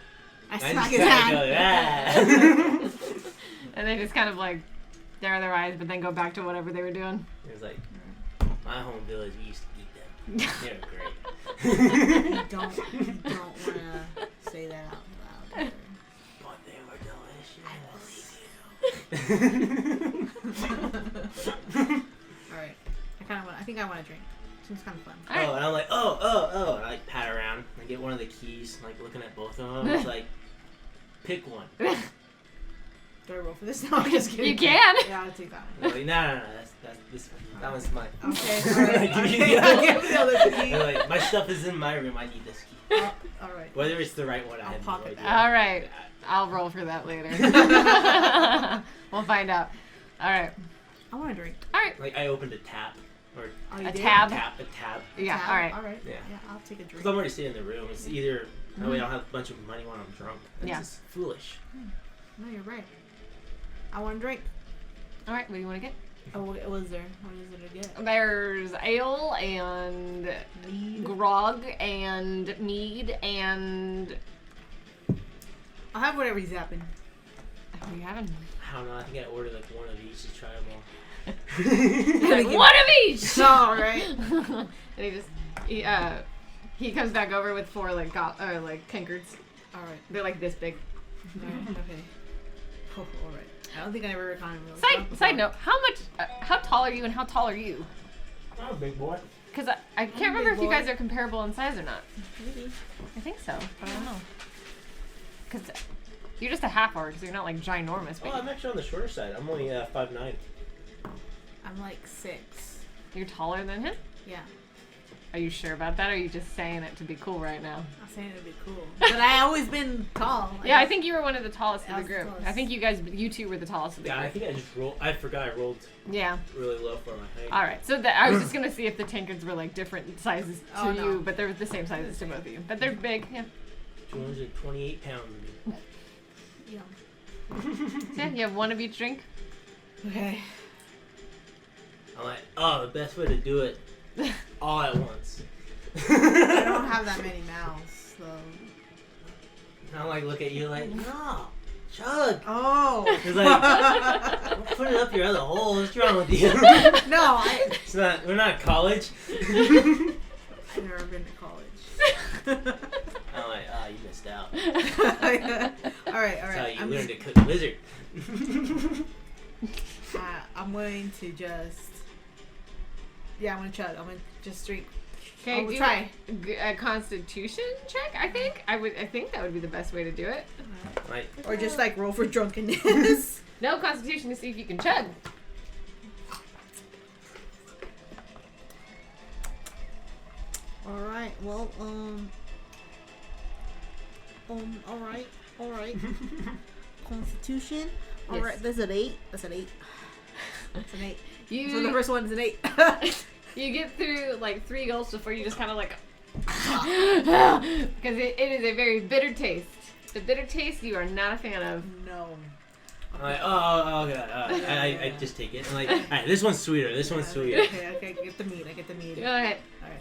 I I smack just his kinda hand. go, ah. and they just kind of like stare their eyes, but then go back to whatever they were doing. It's like, my home village, we used to eat them. They were great. You don't want to say that out loud. But they were delicious. Alright. I think I want to drink. Seems kind of fun. All right. Oh, and I'm like, oh. And I like pat around. I get one of the keys, like looking at both of them. It's like, pick one. Do I roll for this? No, I'm just kidding. You can. Yeah, I'll take that I'm like, no. That's this one. That one's mine. one. Okay, alright. Give me the other key. They're like, my stuff is in my room. I need this key. Alright. Whether it's the right one, I I'll have no pocket idea. All right. I'll roll for that later. We'll find out. All right. I want to drink. All right. Like I opened a tap or Oh, you A did? tab. a tab. Yeah. Tab? All right. Alright. Yeah. Yeah, I'll take a drink. Because I'm already sitting in the room. It's either that way I don't have a bunch of money when I'm drunk. That's Yeah. just foolish. No, you're right. I want to drink. All right. What do you want to get? Oh, what was there? What is it to get? There's ale and grog and mead and. I'll have whatever he's zapping. What are you having? I don't know. I think I ordered like one of each to try them all. Like, one of each. Alright. And he comes back over with 4 like tankards. Alright. They're like this big. Okay. Oh, alright. I don't think I ever reckoned really. Side note, how tall are you and how tall are you? I'm a big boy. Because I can't remember if you guys are comparable in size or not. Maybe. I think so, but I don't know. Because you're just a half orc, so you're not like ginormous. Oh, But I'm actually on the shorter side. I'm only 5'9". I'm like 6. you're taller than him? Yeah. Are you sure about that, or are you just saying it to be cool right now? I'm saying it'd be cool. But I always been tall. Yeah, I think you were one of the tallest I of the was the group. tallest. I think you two were the tallest of the Yeah, I group. think I just rolled. I forgot I rolled Yeah. really low for my height. All right. So I was just gonna see if the tankards were like different sizes to Oh, no. you, but they're the same sizes to both of you. But they're big. Yeah. 228 pounds. Yeah. So yeah, you have one of each drink. Okay. I'm like, oh, the best way to do it all at once. I don't have that many mouths, so. And I'm like, look at you like, no, chug. Oh. It's like, don't put it up your other hole. What's wrong with you? No, It's not. We're not college. I've never been to college. I'm like, oh, you missed out. Alright. That's how you I'm learn just, to cook lizard. I'm going to just. Yeah, I'm gonna chug. I'm gonna just drink. Okay, I'll do try. a Constitution check. I think I think that would be the best way to do it. Like, Or just like roll for drunkenness. No Constitution to see if you can chug. Alright, well, alright. Constitution. Alright, Yes. that's an 8. That's an 8. That's an 8. You So the first one is an 8. you get through like 3 gulps before you just kind of like because it is a very bitter taste. The bitter taste you are not a fan of. No. I'm like, oh, okay. I just take it. I'm like, all right, this one's sweeter. This one's sweeter. Okay, get the meat. I get the meat. Go ahead. Alright,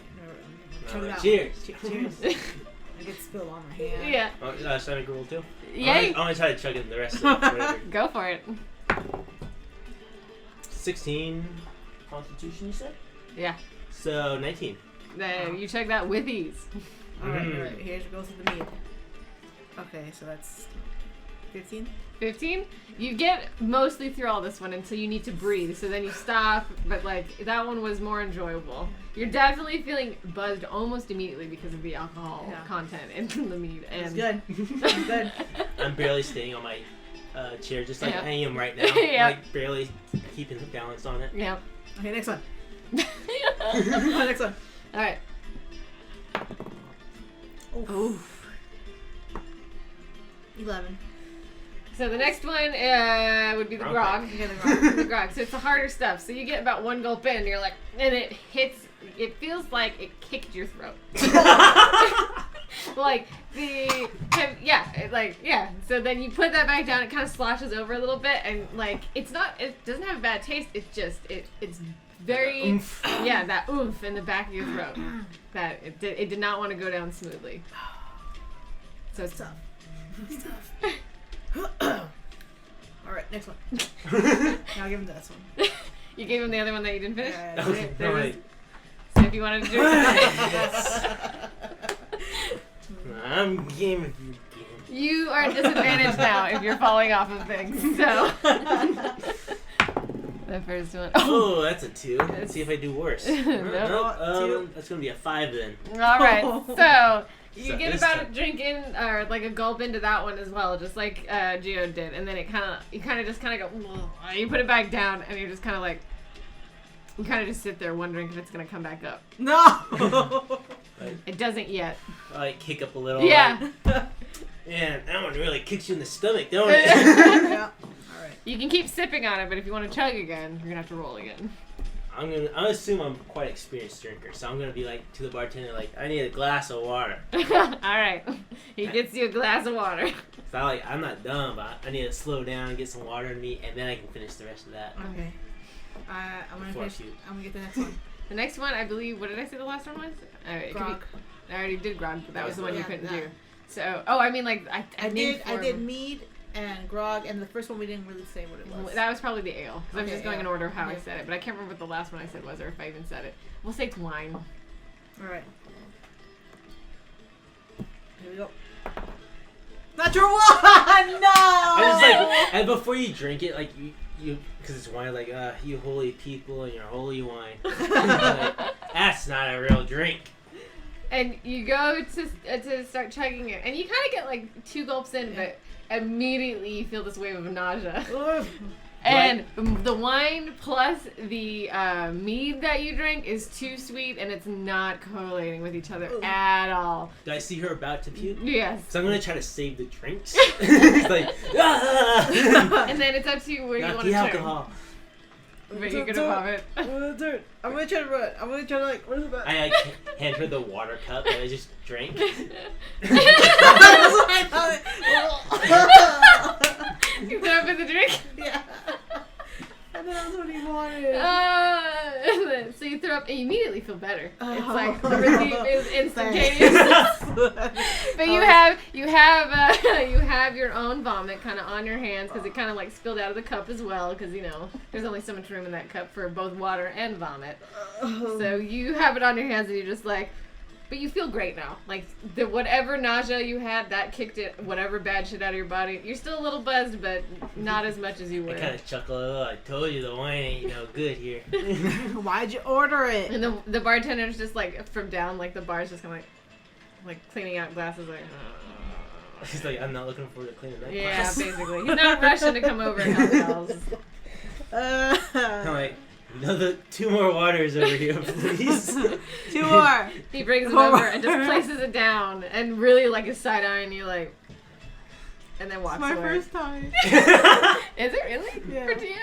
I'm chug it like, out. cheers. Cheers. I get spilled on my hand. Yeah. Oh, should I roll too? Yay. I'm gonna try to chug it the rest of it. Whatever. Go for it. 16 Constitution, you said? Yeah. So 19. Then you chug that with ease. Alright, here goes to the meat. Okay, so that's 15? 15. You get mostly through all this one until you need to breathe, so then you stop, but like that one was more enjoyable. You're definitely feeling buzzed almost immediately because of the alcohol Yeah. content in the meat. It's And good. It's good. I'm barely staying on my chair, just like Yeah. I am right now. Yeah. Like barely keeping balance on it. Yeah. Okay, next one. Next one. All right. Oof. 11. So the next one would be the Okay. grog. Okay, the grog. The grog. So it's the harder stuff. So you get about 1 gulp in, and you're like, and it hits. It feels like it kicked your throat. Like So then you put that back down. It kind of sloshes over a little bit, and like it's not. It doesn't have a bad taste. It's just it's very Oomph. yeah, that oomph in the back of your throat. That it did not want to go down smoothly. So it's Tough. Alright, next one. Now I'll give him this one. You gave him the other one that you didn't finish. Yeah, Okay, there it is. Right. So if you wanted to do it. I'm game if you're game. You are at disadvantage now if you're falling off of things. So the first one. Oh, that's a 2. Let's see if I do worse. Nope. That's gonna be a 5 then. All right. So you So get this about time- a drink in, or like a gulp into that one as well, just like Geo did, and then you kind of go. "Ugh," you put it back down, and you're just kind of like. You kind of just sit there wondering if it's gonna come back up. No. It doesn't yet. I like kick up a little. Yeah. Man, that one really kicks you in the stomach, don't it? Yeah. All right. You can keep sipping on it, but if you want to chug again, you're gonna have to roll again. I assume I'm quite an experienced drinker, so I'm gonna be like to the bartender, like, I need a glass of water. All right. He gets you a glass of water. So I'm not dumb, but I need to slow down, get some water in me, and then I can finish the rest of that. Okay. I'm gonna Before I finish. shoot. I'm gonna get the next one. The next one, I believe. What did I say the last one was? It could be- Grog. I already did grog, but that was the one you Yeah, couldn't that. do. So, I mean, like I named I four did of them. mead and grog, and the first one we didn't really say what it was. That was probably the ale. 'Cause I was Okay, just going in yeah. order of how I Yeah. said it, but I can't remember what the last one I said was, or if I even said it. We'll say it's wine. All right. Here we go. Natural one! No! I just like, and before you drink it, like you, because it's wine, like, you holy people and your holy wine. Like, that's not a real drink. And you go to start chugging it, and you kind of get like 2 gulps in, but immediately you feel this wave of nausea. And the wine plus the mead that you drink is too sweet, and it's not correlating with each other at all. Did I see her about to puke? Yes. So I'm gonna try to save the drinks. It's like, And then it's up to you where you not want the to turn. alcohol. But you're gonna vomit. I'm gonna try to run. I'm gonna try to like. Where's the back? I hand her the water cup that I just drank. That's what I thought. You throw up in the drink. Yeah. And then that's what he wanted. So you throw up, and you immediately feel better. It's Oh. like the relief is instantaneous. But you have your own vomit kind of on your hands because it kind of like spilled out of the cup as well because there's only so much room in that cup for both water and vomit. So you have it on your hands and you're just like, but you feel great now. Like the whatever nausea you had, that kicked it whatever bad shit out of your body. You're still a little buzzed, but not as much as you were. I kind of chuckle a little. I told you the wine ain't no good here. Why'd you order it? And the bartender's just like from down, like the bar's just kind of like cleaning out glasses, like. He's like, I'm not looking forward to cleaning that Yeah, glass. basically. He's not rushing to come over and help else. I'm like, another 2 more waters over here, please. 2 more. He brings it over and just places it down and really like is side eyeing you like, and then walks It's my away. first time. Is it really? Yeah. For Tia?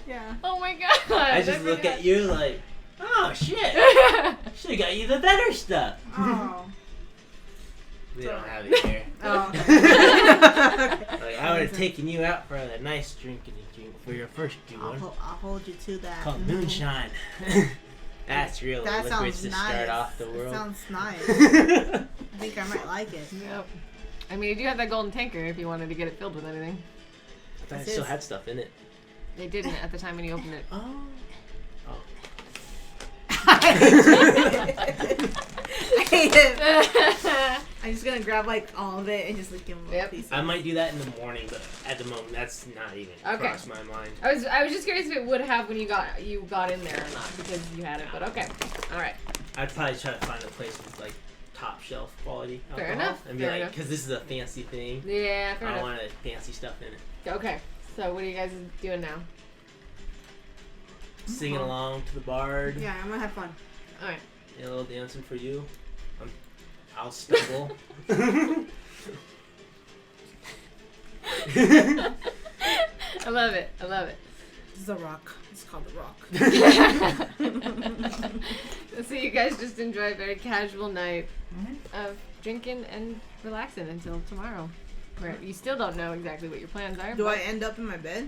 Yeah. Oh my god. I just look at you like, oh shit, should have got you the better stuff. Oh. We don't have it here. Oh. Like, I would have taken you out for a nice drink for your first one. I'll hold you to that. Called moonshine. That's real That liquids sounds to nice. start off the That world. sounds nice. I think I might like it. Yep. I mean, you do have that golden tanker if you wanted to get it filled with anything. I thought it still had stuff in it. They didn't at the time when you opened it. Oh. I hate it. I'm just gonna grab like all of it and just like give him a Yep. piece. I might do that in the morning, but at the moment, that's not even Okay. crossed my mind. I was just curious if it would have when you got in there or not because you had it, but okay. All right. I'd probably try to find a place with like top shelf quality alcohol. Fair enough, And be fair like, enough. because this is a fancy thing. Yeah, I fair don't enough. want fancy stuff in it. Okay. So what are you guys doing now? Singing along to the bard. Yeah, I'm gonna have fun. All right. A little dancing for you. I'll stumble. I love it. I love it. This is a rock. It's called the rock. So you guys just enjoy a very casual night of drinking and relaxing until tomorrow. Where you still don't know exactly what your plans are. Do but, I end up in my bed?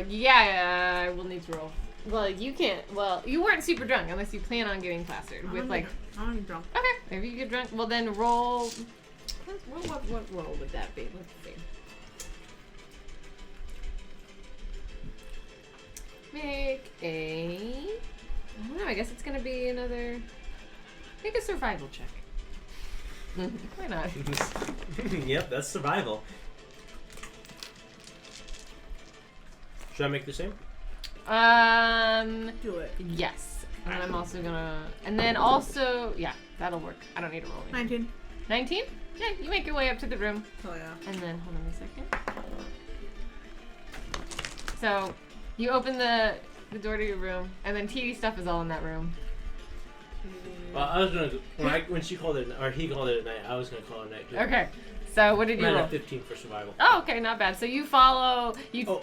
Yeah, we'll need to roll. Well, you can't. Well, you weren't super drunk unless you plan on getting plastered with like. I'm not drunk. Okay, maybe you get drunk. Well, then roll. What roll would that be? Let's see. Make a. I don't know. I guess it's gonna be another. Make a survival check. Why not? Yep, that's survival. Should I make the same? Do it. Yes. And I'm also gonna. And then also, yeah, that'll work. I don't need to roll anything. 19. 19? Yeah, you make your way up to the room. Oh yeah. And then, hold on a second. So, you open the door to your room, and then TV stuff is all in that room. Well, I was gonna when she called it or he called it at night. I was gonna call it at night too. Okay. So, what did you I'm roll? at 15 for survival. Oh, okay, not bad. So you follow. Oh,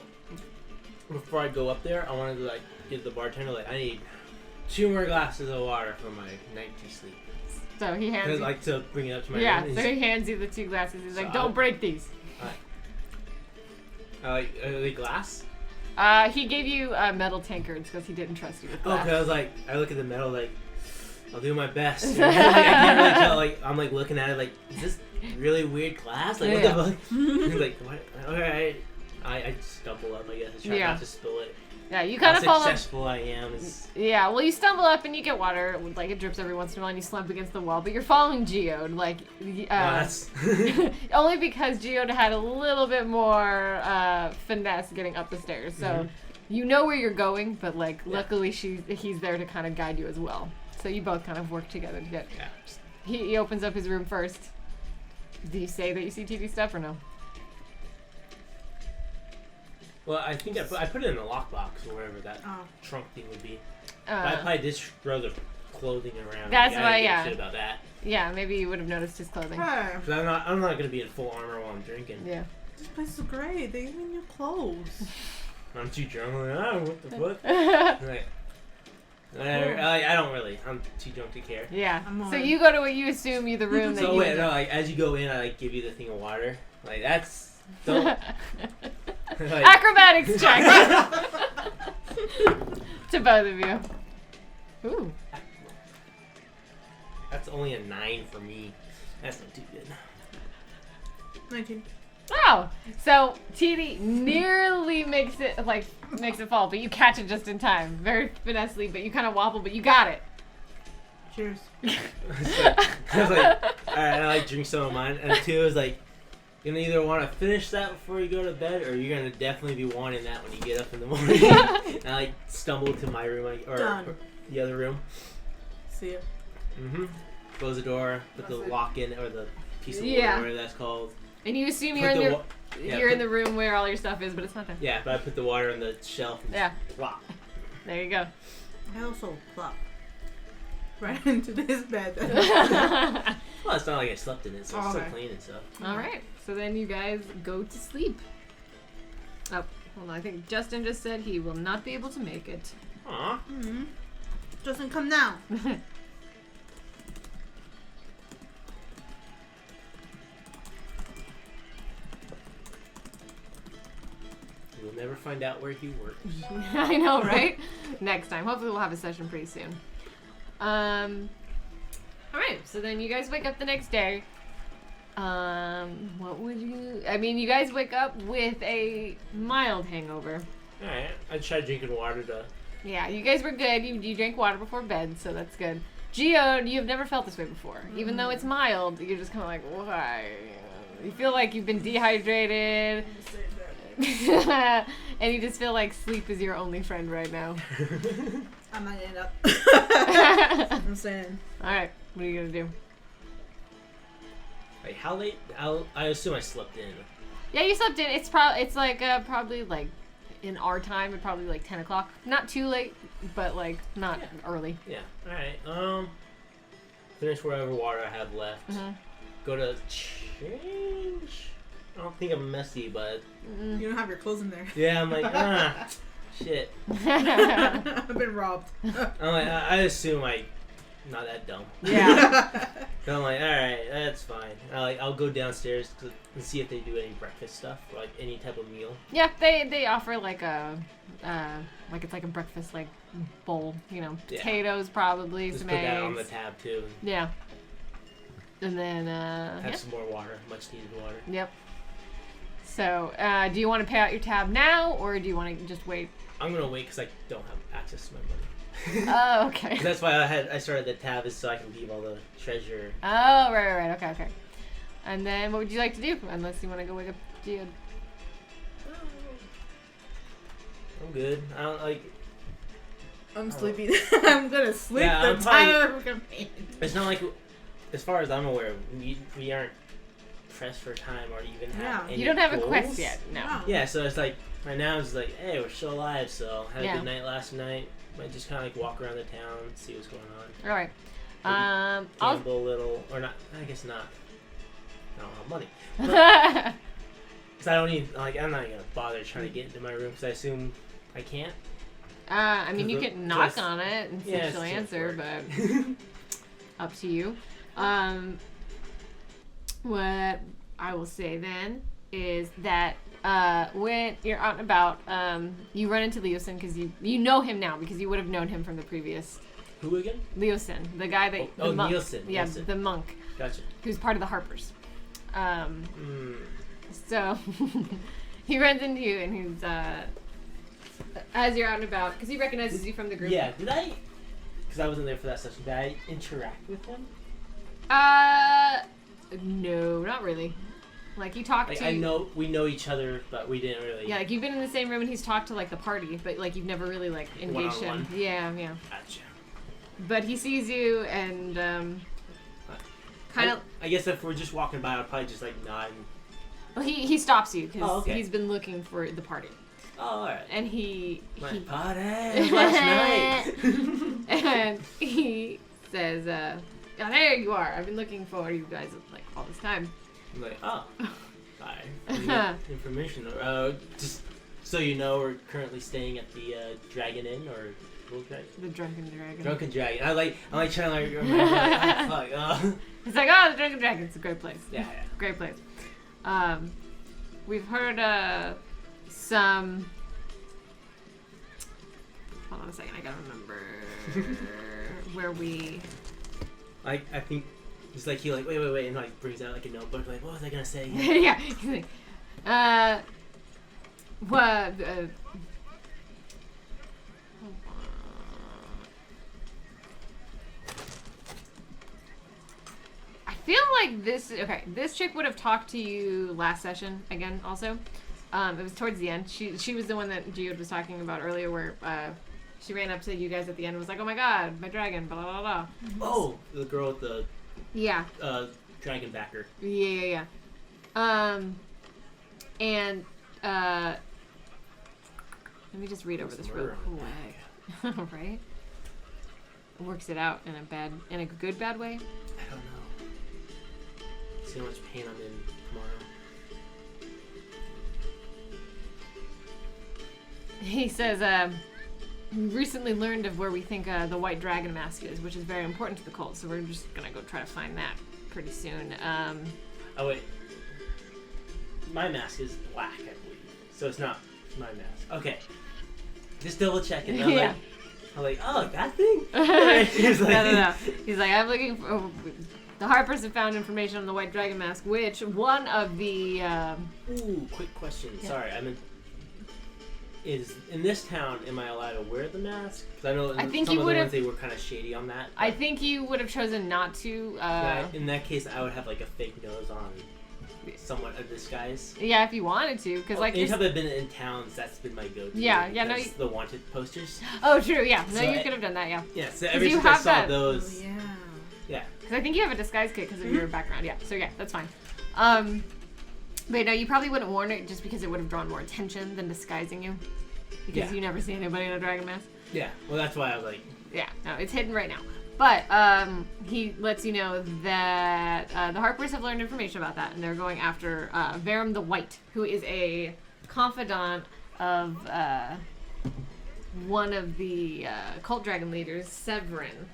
before I go up there, I wanted to give the bartender I need 2 more glasses of water for my nightly sleep. So he hands. I'd you... to bring it up to my Yeah. room. So he hands you the 2 glasses. He's like, So "Don't break these." Are they glass? He gave you metal tankards because he didn't trust you with Oh, glass. cause I look at the metal I'll do my best. I can't really tell. I'm looking at it is this really weird glass? What the fuck? He's what? Alright. I stumble up. I guess I try not to spill it. Yeah, you kind How of follow. successful I am is. Yeah, well, you stumble up and you get water. It drips every once in a while, and you slump against the wall. But you're following Geode, That's. only because Geode had a little bit more finesse getting up the stairs. So you know where you're going, but luckily he's there to kind of guide you as well. So you both kind of work together to get. Yeah. He opens up his room first. Do you say that you see TV stuff or no? Well, I think I put it in a lockbox or wherever that trunk thing would be. But I probably did throw the clothing around. That's I why, didn't give a yeah. shit about that. Yeah, maybe you would have noticed his clothing. Hey, 'Cause I'm not gonna be in full armor while I'm drinking. Yeah. this place is great. They even your clothes. I'm too drunk. What the fuck? I don't really. I'm too drunk to care. Yeah. I'm So on. you go to what you assume you the room that So you. wait, no, as you go in, I give you the thing of water. That's don't. Acrobatics check to both of you. Ooh. That's only a 9 for me. That's not too good. 19. Oh, so TD nearly makes it fall, but you catch it just in time. Very finessely, but you kind of wobble, but you got it. Cheers. I was alright, I drink some of mine. And 2 is you're gonna either want to finish that before you go to bed, or you're gonna definitely be wanting that when you get up in the morning. And I stumble to my room, or the other room. See ya. Close the door, put the That's it. lock in, or the piece of wood, Yeah. or whatever that's called. And you assume Put you're in the the wa- yeah, you're in put- the room where all your stuff is, but it's not there. Yeah, but I put the water on the shelf and Yeah. plop. There you go. I also plop right into this bed. Well, it's not like I slept in it, so it's still Okay. clean and stuff. All right. So then you guys go to sleep. Oh, hold on. I think Justin just said he will not be able to make it. Aw. Doesn't come now. You'll never find out where he works. I know, right? Next time. Hopefully we'll have a session pretty soon. Alright, so then you guys wake up the next day. What would you... I mean, you guys wake up with a mild hangover. Alright, I tried drinking water to... Yeah, you guys were good. You drank water before bed, so that's good. Geode, you've never felt this way before. Even though it's mild, you're just kind of like, why? You feel like you've been dehydrated. And you just feel like sleep is your only friend right now. I'm not getting up. I'm saying. Alright, what are you gonna do? Like, how late? I assume I slept in. Yeah, you slept in. It's probably like in our time, it's probably like 10 o'clock. Not too late, but not early. Yeah. Alright, finish whatever water I have left. Go to change? I don't think I'm messy, but... You don't have your clothes in there. Yeah, I'm like, shit. I've been robbed. I'm like, I assume not that dumb. Yeah. So I'm like, alright, that's fine. I'll go downstairs and see if they do any breakfast stuff, or any type of meal. Yeah, they offer like it's like a breakfast bowl, potatoes probably, Just some put eggs. that on the tab too. Yeah. And then Have some more water, much needed water. Yep. So, do you want to pay out your tab now, or do you want to just wait? I'm gonna wait because I don't have access to my money. Oh, okay. That's why I started the tab, is so I can leave all the treasure. Oh, right. Okay. And then, what would you like to do? Unless you want to go wake up Geode. I'm good. I don't like. I'm sleepy. I'm gonna sleep Yeah, the I'm entire campaign. It's not like, as far as I'm aware, we aren't pressed for time or even have any You don't have goals. a quest yet, no. Yeah, so it's like, right now it's like, hey, we're still alive, so had a Yeah. good night last night. Might just kind of like walk around the town, see what's going on. All right. Maybe gamble a little, or not, I guess not. I don't have money. Because I don't need, like, I'm not gonna bother trying to get into my room because I assume I can't. I mean, you Just- can knock on it and see Yeah, if it's she'll too answer, much but up to you. What I will say then is that when you're out and about, you run into Leosin because you know him now because you would have known him from the previous. Who again? Leosin, the guy that the monk. Nielsen. Yeah, Nielsen. the monk Gotcha. who's part of the Harpers. So he runs into you and he's as you're out and about because he recognizes you from the group. Yeah, did I? Because I wasn't there for that session. Did I interact with him? No, not really. Like, he talked Like, to I know we know each other, but we didn't really. Yeah, like, you've been in the same room and he's talked to, like, the party, but, like, you've never really, like, engaged him. One-on-one? Yeah. Gotcha. But he sees you and, kind of... I guess if we're just walking by, I'd probably just, like, nod. Well, he stops you because okay. he's been looking for the party. Oh, alright. And he Party last night. and he says, oh, there you are. I've been looking for you guys, like, all this time. I'm like, oh, hi. Information. Just so you know, we're currently staying at the Dragon Inn or Little Dragon. The Drunken Dragon. Drunken Dragon. I'm like trying to like remember. Like, It's like, oh, the Drunken Dragon. It's a great place. Yeah. Great place. We've heard some. Hold on a second. I gotta remember where we. I think. It's like he like wait and like brings out like a notebook like what was I gonna say again? Yeah. He's like, what? Hold on. I feel like this chick would have talked to you last session again. Also, it was towards the end. She was the one that Geode was talking about earlier, where she ran up to you guys at the end and was like, "Oh my God, my dragon!" Blah blah blah. Oh, the girl with the. Yeah. Dragon backer. Yeah. And let me just read over this real quick. Right? Works it out in a good bad way. I don't know. See how much pain I'm in tomorrow. He says, we recently learned of where we think the white dragon mask is, which is very important to the cult, so we're just gonna go try to find that pretty soon. Oh wait, my mask is black, I believe, so it's not my mask. Okay, just double checking. Yeah. I'm like, oh, that thing. He's like, no. He's like, I'm looking for. The Harpers have found information on the white dragon mask, which one of the. Ooh, quick question. Yeah. Sorry, is in this town, am I allowed to wear the mask? Because I know I think some you of the would've- ones they were kind of shady on that. I think you would have chosen not to. In that case, I would have like a fake nose on, somewhat a disguise. Yeah, if you wanted to, because like. Anytime I've been in towns, that's been my go-to. Yeah, no, because the wanted posters. Oh, true. Yeah, no, So you could have done that. Yeah. Yeah, so ever you since I have saw that- those, Oh, yeah. yeah. Because I think you have a disguise kit because of your background. Yeah, so yeah, that's fine. But no, you probably wouldn't worn it just because it would have drawn more attention than disguising you. Because you never see anybody in a dragon mask. Yeah, well, that's why I was like, Yeah, no, it's hidden right now. But he lets you know that the Harpers have learned information about that, and they're going after Verum the White, who is a confidant of one of the cult dragon leaders, Severin.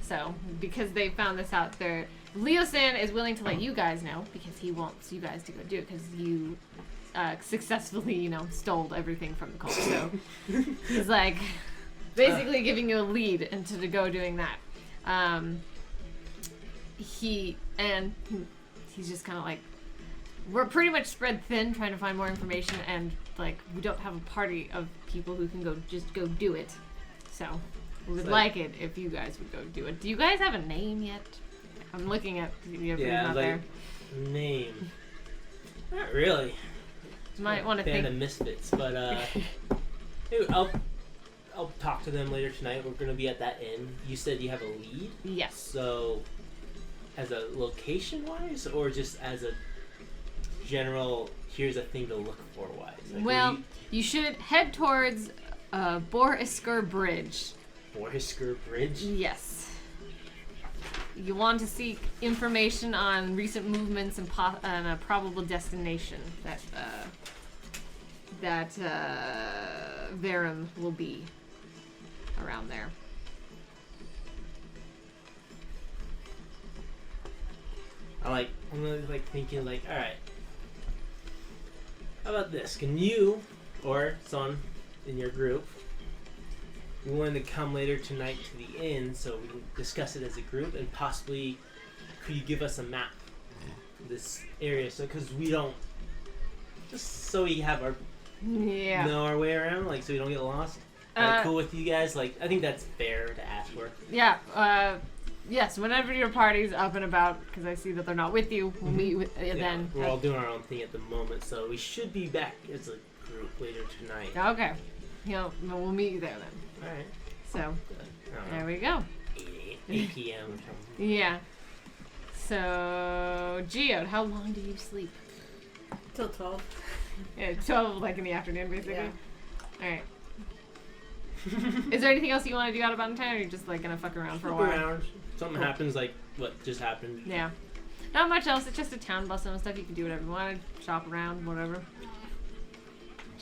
So, because they found this out, Leosin is willing to let you guys know because he wants you guys to go do it because you successfully, stole everything from the cult. So he's like basically giving you a lead into to go doing that. He's just kind of like, we're pretty much spread thin trying to find more information, and like we don't have a party of people who can go do it. So we would like it if you guys would go do it. Do you guys have a name yet? I'm looking at not there. Name. Not really. You might want to think. Band of misfits, but I'll talk to them later tonight. We're gonna be at that inn. You said you have a lead. Yes. So, as a location wise, or just as a general, here's a thing to look for wise. Like, well, you should head towards Borisker Bridge. Borisker Bridge. Yes. You want to seek information on recent movements and a probable destination that Verum will be around there. I'm really thinking all right. How about this? Can you or someone in your group be willing to come later tonight to the inn so we can discuss it as a group, and possibly could you give us a map of this area because we don't, just so we have our know our way around, so we don't get lost. Cool with you guys? I think that's fair to ask for. Yeah. Yes. Whenever your party's up and about, because I see that they're not with you, we'll meet with then. We're all doing our own thing at the moment, so we should be back as a group later tonight. Okay. We'll meet you there then. All right. So there we go. 8 p.m. or something. Yeah. So Geode, how long do you sleep? Till 12. Yeah, 12 in the afternoon, basically. Yeah. All right. Is there anything else you want to do out about in town, or are you just gonna fuck around for a while? Around. Something happens what just happened. Yeah. Not much else. It's just a town bustle and stuff. You can do whatever you want. Shop around, whatever.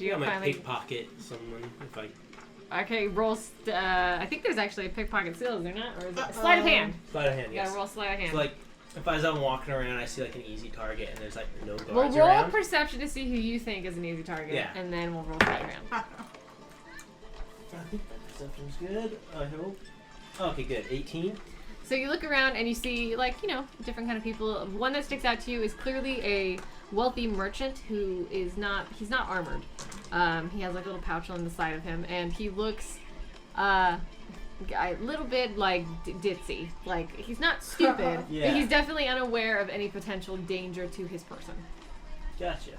I might pickpocket someone if I. Okay, roll. I think there's actually a pickpocket skill, is there not? Or is it sleight of hand? Sleight of hand. You Yes. gotta roll sleight of hand. So if as I'm walking around, I see an easy target and there's no guards We'll roll around. perception to see who you think is an easy target. Yeah. And then we'll roll sleight of hand. I think that perception's good. I hope. Okay, good. 18. So you look around and you see, different kind of people. One that sticks out to you is clearly a wealthy merchant who is he's not armored. He has a little pouch on the side of him, and he looks a little bit ditzy. He's not stupid, Yeah. but he's definitely unaware of any potential danger to his person. Gotcha.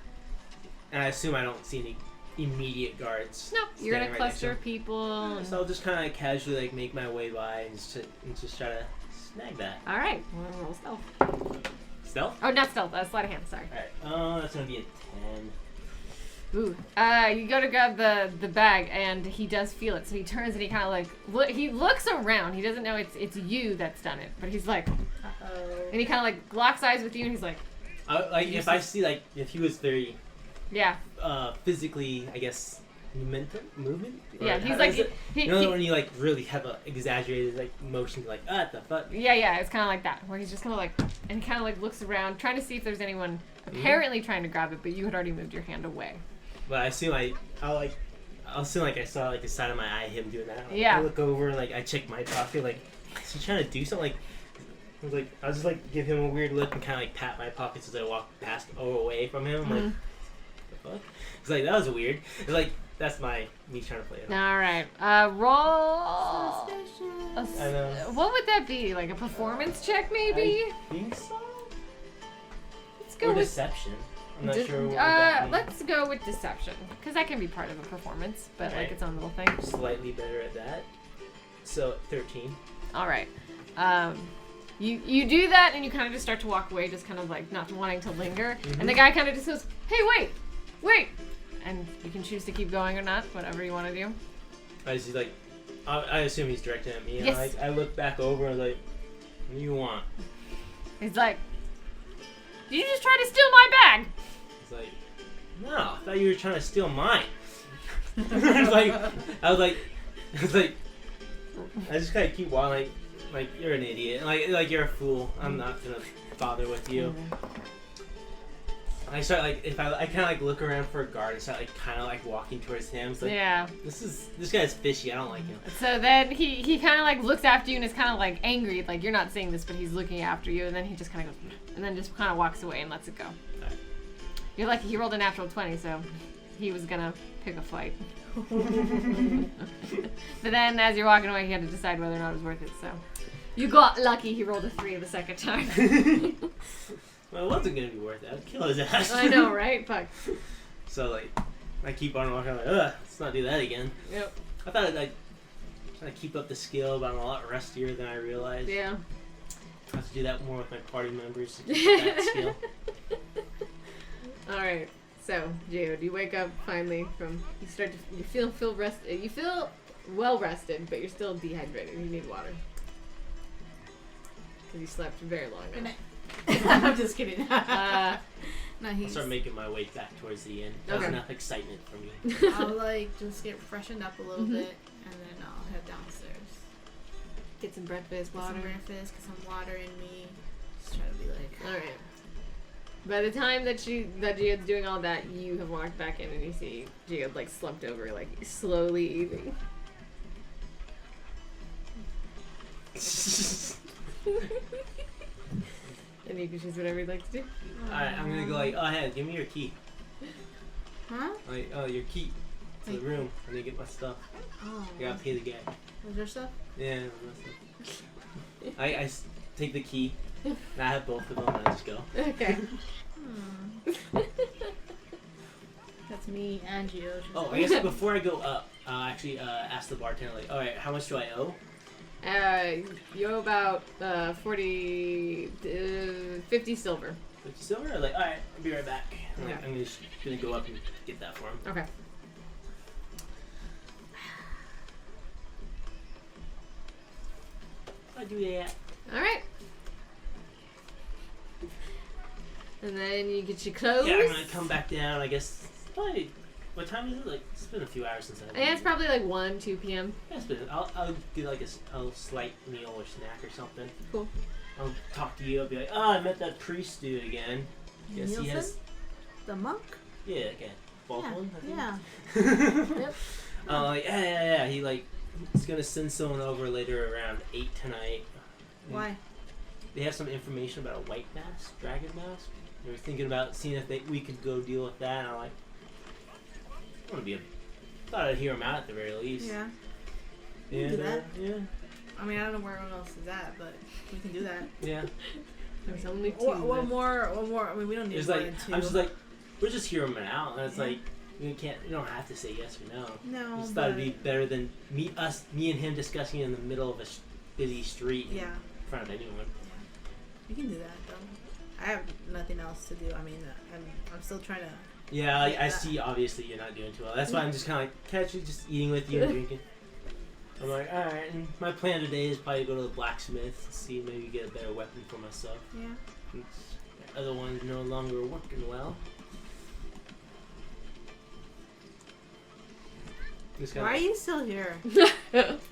And I assume I don't see any immediate guards. No, you're in a standing right cluster next of people. to him. So I'll just kind of casually make my way by and just try to snag that. All right, we'll roll stealth. Stealth? Oh, not stealth. Sleight of hand. Sorry. All right. That's gonna be a 10. Ooh. You go to grab the bag, and he does feel it. So he turns and he kind of he looks around. He doesn't know it's you that's done it, but he's like, Uh-oh. and he kind of locks eyes with you, and he's like, if I see if he was very yeah, physically, I guess, movement. yeah. He's when you really have a exaggerated motion, what the fuck? yeah. It's kind of like that, where he's just kind of and he kind of looks around, trying to see if there's anyone apparently trying to grab it, but you had already moved your hand away. But I assume I'll assume I saw the side of my eye him doing that. Yeah. I look over and I check my pocket, is he trying to do something? I'll just give him a weird look and kind of pat my pockets as I walk past or away from him. I'm the fuck? It's that was weird. It's that's me trying to play it. All right, roll. Suspicious. I know. What would that be? A performance check, maybe? I think so. Let's go Or with deception. I'm not sure what that means. let's go with deception, because that can be part of a performance, but Right. its own little thing. Slightly better at that. So 13. All right. You do that, and you kind of just start to walk away, just kind of not wanting to linger. And the guy kind of just goes, "Hey, wait!" And you can choose to keep going or not, whatever you want to do. I just I assume he's directing at me. And Yes. I look back over and what do you want? He's like, "Did you just try to steal my bag?" He's no, I thought you were trying to steal mine. I was I just kind of keep walking, you're an idiot, you're a fool. I'm not gonna bother with you. I start if I kind of look around for a guard and start kind of walking towards him. It's Yeah. This guy's fishy. I don't like him. So then he kind of looks after you and is kind of angry, you're not seeing this, but he's looking after you, and then he just kind of goes, and then just kind of walks away and lets it go. Alright. You're lucky he rolled a natural 20, so he was gonna pick a fight. But then, as you're walking away, he had to decide whether or not it was worth it. So you got lucky. He rolled a 3 the second time. Well, it wasn't gonna be worth it. I'd kill his ass. I know, right? Fuck. So like, I keep on walking. I'm like, ugh, let's not do that again. Yep. I thought I'd like trying to keep up the skill, but I'm a lot rustier than I realized. Yeah. I have to do that more with my party members to keep up that skill. All right. So, Geode, you wake up finally from. You feel rested. You feel well rested, but you're still dehydrated. You need water because you slept very long. Good Now. night. I'm just kidding. No, I'll he's. start making my way back towards the end. That's Okay. enough excitement for me. I'll like just get freshened up a little bit, and then I'll head downstairs. Get some breakfast, Get water. some breakfast, get some water in me. Just try to be like. All right. By the time that Geode's doing all that, you have walked back in and you see Geode like slumped over, like slowly eating. And you can choose whatever you'd like to do. Alright, I'm gonna go like, oh, hey, give me your key. Huh? Like, oh, your key to the room. I'm gonna get my stuff. Oh. I gotta pay the guy. Was your stuff? Yeah, that's it. I take the key. And I have both of them, and I just go. Okay. That's me and Gio. Oh, I guess before I go up, I'll actually ask the bartender, like, alright, how much do I owe? You owe about 50 silver. 50 silver? Like, alright, I'll be right back. I'm, like, Yeah. I'm just gonna go up and get that for him. Okay. I do that. All right. And then you get your clothes. Yeah, I'm gonna come back down, I guess. Probably, what time is it? Like, it's been a few hours since I've Yeah, it's probably like 1, 2 p.m. Yeah, it's been. I'll get like a slight meal or snack or something. Cool. I'll talk to you. I'll be like, oh, I met that priest dude again. Yes, he Nielsen? has. The monk? Yeah, again. Baldwin, I think. Yeah. Yep. Like, yeah. He like, he's gonna send someone over later around 8 tonight. Why? They have some information about a white mask, dragon mask. They were thinking about seeing if we could go deal with that. And I'm like, I want to be thought I'd hear him out at the very least. Yeah. Yeah. do that. Yeah. I mean, I don't know where everyone else is at, but we can do that. Yeah. There's only 2. One more. I mean, we don't need It's more like than 2. I'm just like, we're just hearing him out, and it's Yeah. like we don't have to say yes or no. No, I just but thought it'd be better than me and him discussing it in the middle of a busy street yeah, in front of anyone. we can do that though. I have nothing else to do. I mean, I'm still trying to. Yeah, I Yeah. see. Obviously, you're not doing too well. That's why I'm just kind of like catching, just eating with you and drinking. I'm like, all right. And my plan today is probably to go to the blacksmith and see maybe get a better weapon for myself. Yeah. Since the other one's no longer working well. Just kinda Why are you still here?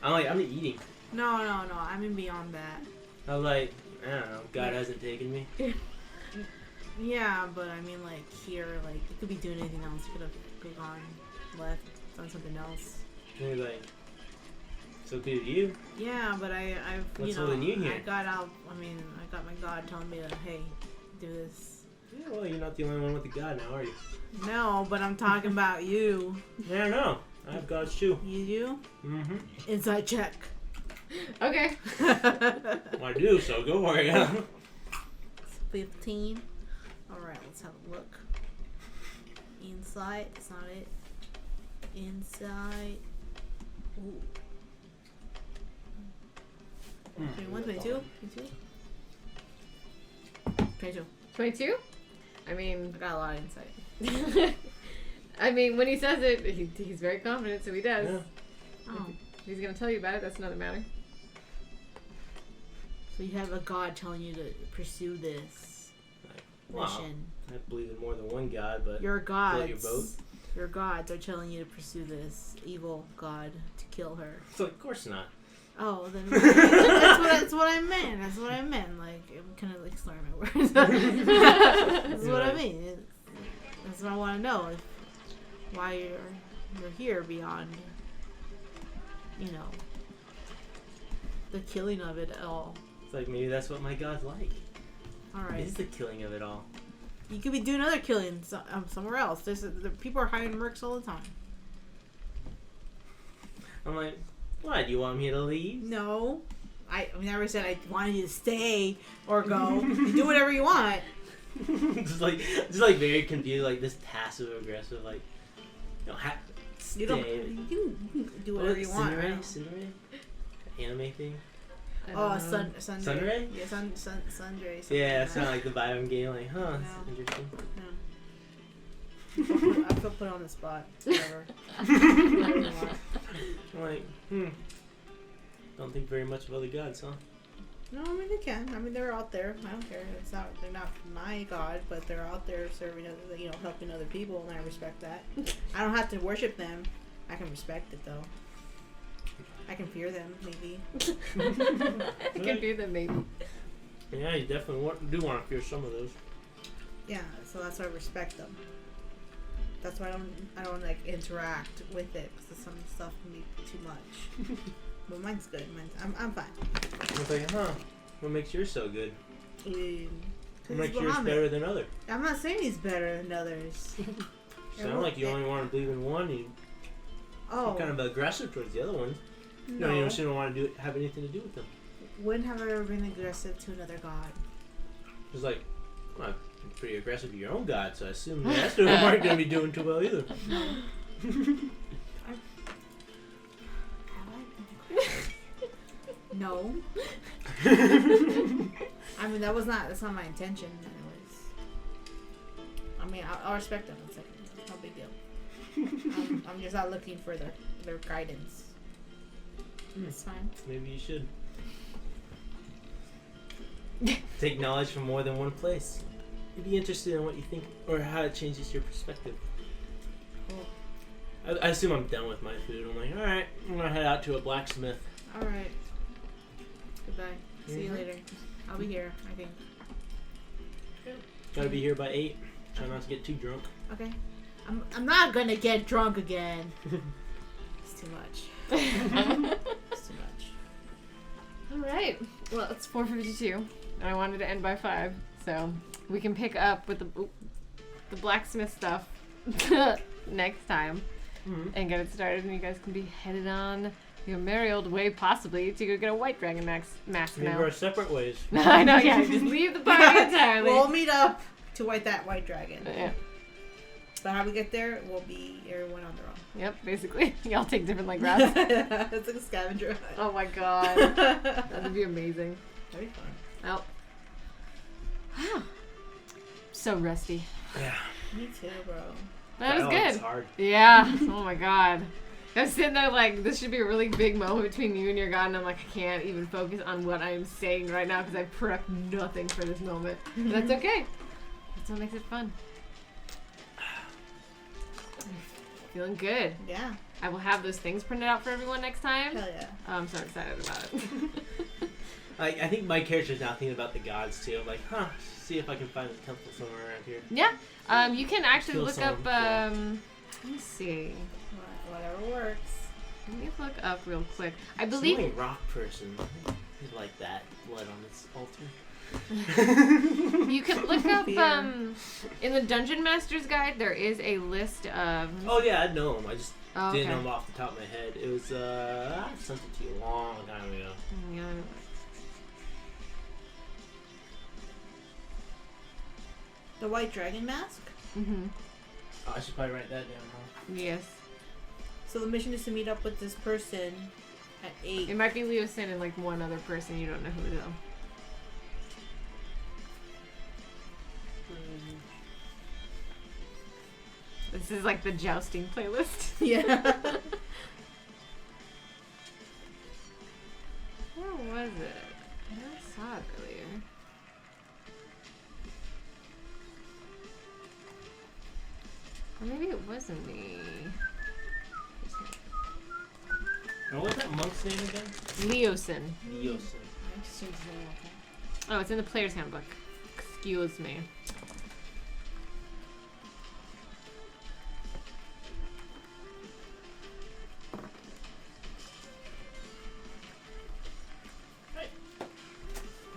I'm eating. No. I mean beyond that. I was like, I don't know. God hasn't taken me. Yeah, but I mean like here, like you could be doing anything else. You could have gone left, done something else. And he's like, so good of you. Yeah, but I've What's you know holding you here? I got out. I mean, I got my God telling me to hey, do this. Yeah, well, you're not the only one with the God now, are you? No, but I'm talking about you. Yeah, I know. I have God's too. You do? Mm-hmm. Inside check. Okay. Well, I do, so go for it. 15. Alright, let's have a look. Inside, it's not it. Inside. Ooh. 21, 22? 22. 22? I mean, I got a lot of insight. I mean, when he says it, he's very confident, so he does. Yeah. Oh. If he's gonna tell you about it, that's another matter. So you have a God telling you to pursue this Wow. mission. I believe in more than one God, but Your float gods. your boat. Your gods are telling you to pursue this evil God to kill her. So of course not. Oh, then that's what I meant. That's what I meant. Like I'm kind of like slurring my words. That's what I mean. That's what I want to know. Why you're here beyond, you know, the killing of it all. It's like maybe that's what my God's like. All right. Is the killing of it all. You could be doing other killing somewhere else. People are hiring mercs all the time. I'm like, why? Do you want me to leave? No. I never said I wanted you to stay or go. You do whatever you want. just like very confused, like this passive aggressive, like, stay. You can do whatever you want. Cinderay? Anime thing? Oh, Sundray. Sunray? Yeah, Sundray. Yeah, it's kind of like the Biome game, like, huh, that's No. interesting. No. I feel put on the spot. Whatever. I'm like, don't think very much of other gods, huh? No, I mean they can. I mean they're out there. I don't care. They're not my god, but they're out there serving other, helping other people, and I respect that. I don't have to worship them. I can respect it though. I can fear them, maybe. I can fear them, maybe. Yeah, you definitely do want to fear some of those. Yeah, so that's why I respect them. That's why I don't like interact with it because some stuff can be too much. But mine's good. I'm fine. I was like, what makes yours so good? What makes yours Muhammad. better than others? I'm not saying he's better than others. Sound like you only want to believe in one. You're kind of aggressive towards the other ones. No. You don't want to have anything to do with them. When have I ever been aggressive to another god? It's like, well, I'm pretty aggressive to your own god, so I assume the rest of them aren't going to be doing too well either. No. I mean, that's not my intention, anyways. I mean, I'll respect them. It's like, no big deal. I'm just not looking for their guidance. It's fine. Maybe you should. Take knowledge from more than one place. You'd be interested in what you think or how it changes your perspective. Cool. I assume I'm done with my food. I'm like, alright, I'm going to head out to a blacksmith. Alright. Goodbye. See you later. I'll be here, I think. Gotta be here by 8. Try not to get too drunk. Okay. I'm not gonna get drunk again. It's too much. It's too much. All right. Well, it's 4:52, and I wanted to end by 5, so we can pick up with the blacksmith stuff next time and get it started, and you guys can be headed on your merry old way, possibly, to go get a white dragon mask Maybe now. we're separate ways. I know, yeah. Just leave the party entirely. We'll meet up to fight that white dragon. Yeah. But how we get there will be everyone on their own. Yep, basically. Y'all take different like routes. It's like a scavenger hunt. Oh my god. That would be amazing. That'd be fun. Oh. Wow. So rusty. Yeah. Me too, bro. That was It's good. hard. Yeah. Oh my god. I was sitting there like, this should be a really big moment between you and your god, and I'm like, I can't even focus on what I'm saying right now because I prepped nothing for this moment. But that's okay. That's what makes it fun. Feeling good. Yeah. I will have those things printed out for everyone next time. Hell yeah. Oh, I'm so excited about it. I think my character's now thinking about the gods too. I'm like, see if I can find a temple somewhere around here. Yeah. You can actually Kill look up, someone, let me see. Whatever works. Let me look up real quick. I Some believe like rock person. He's like that. Blood on his altar. you can look up, Fear. in the Dungeon Master's Guide, there is a list of... Oh yeah, I know him. I just Oh, didn't okay. know him off the top of my head. It was I sent it to you a long time ago. Yeah. The white dragon mask? Mm-hmm. Oh, I should probably write that down, huh? Yes. So the mission is to meet up with this person at 8. It might be Leo Sin and like one other person, you don't know who though. This is like the jousting playlist. Yeah. Where was it? I saw it earlier. Or maybe it wasn't me. And what's that monk's name again? Leosin. Yosin. Oh, it's in the player's handbook. Excuse me.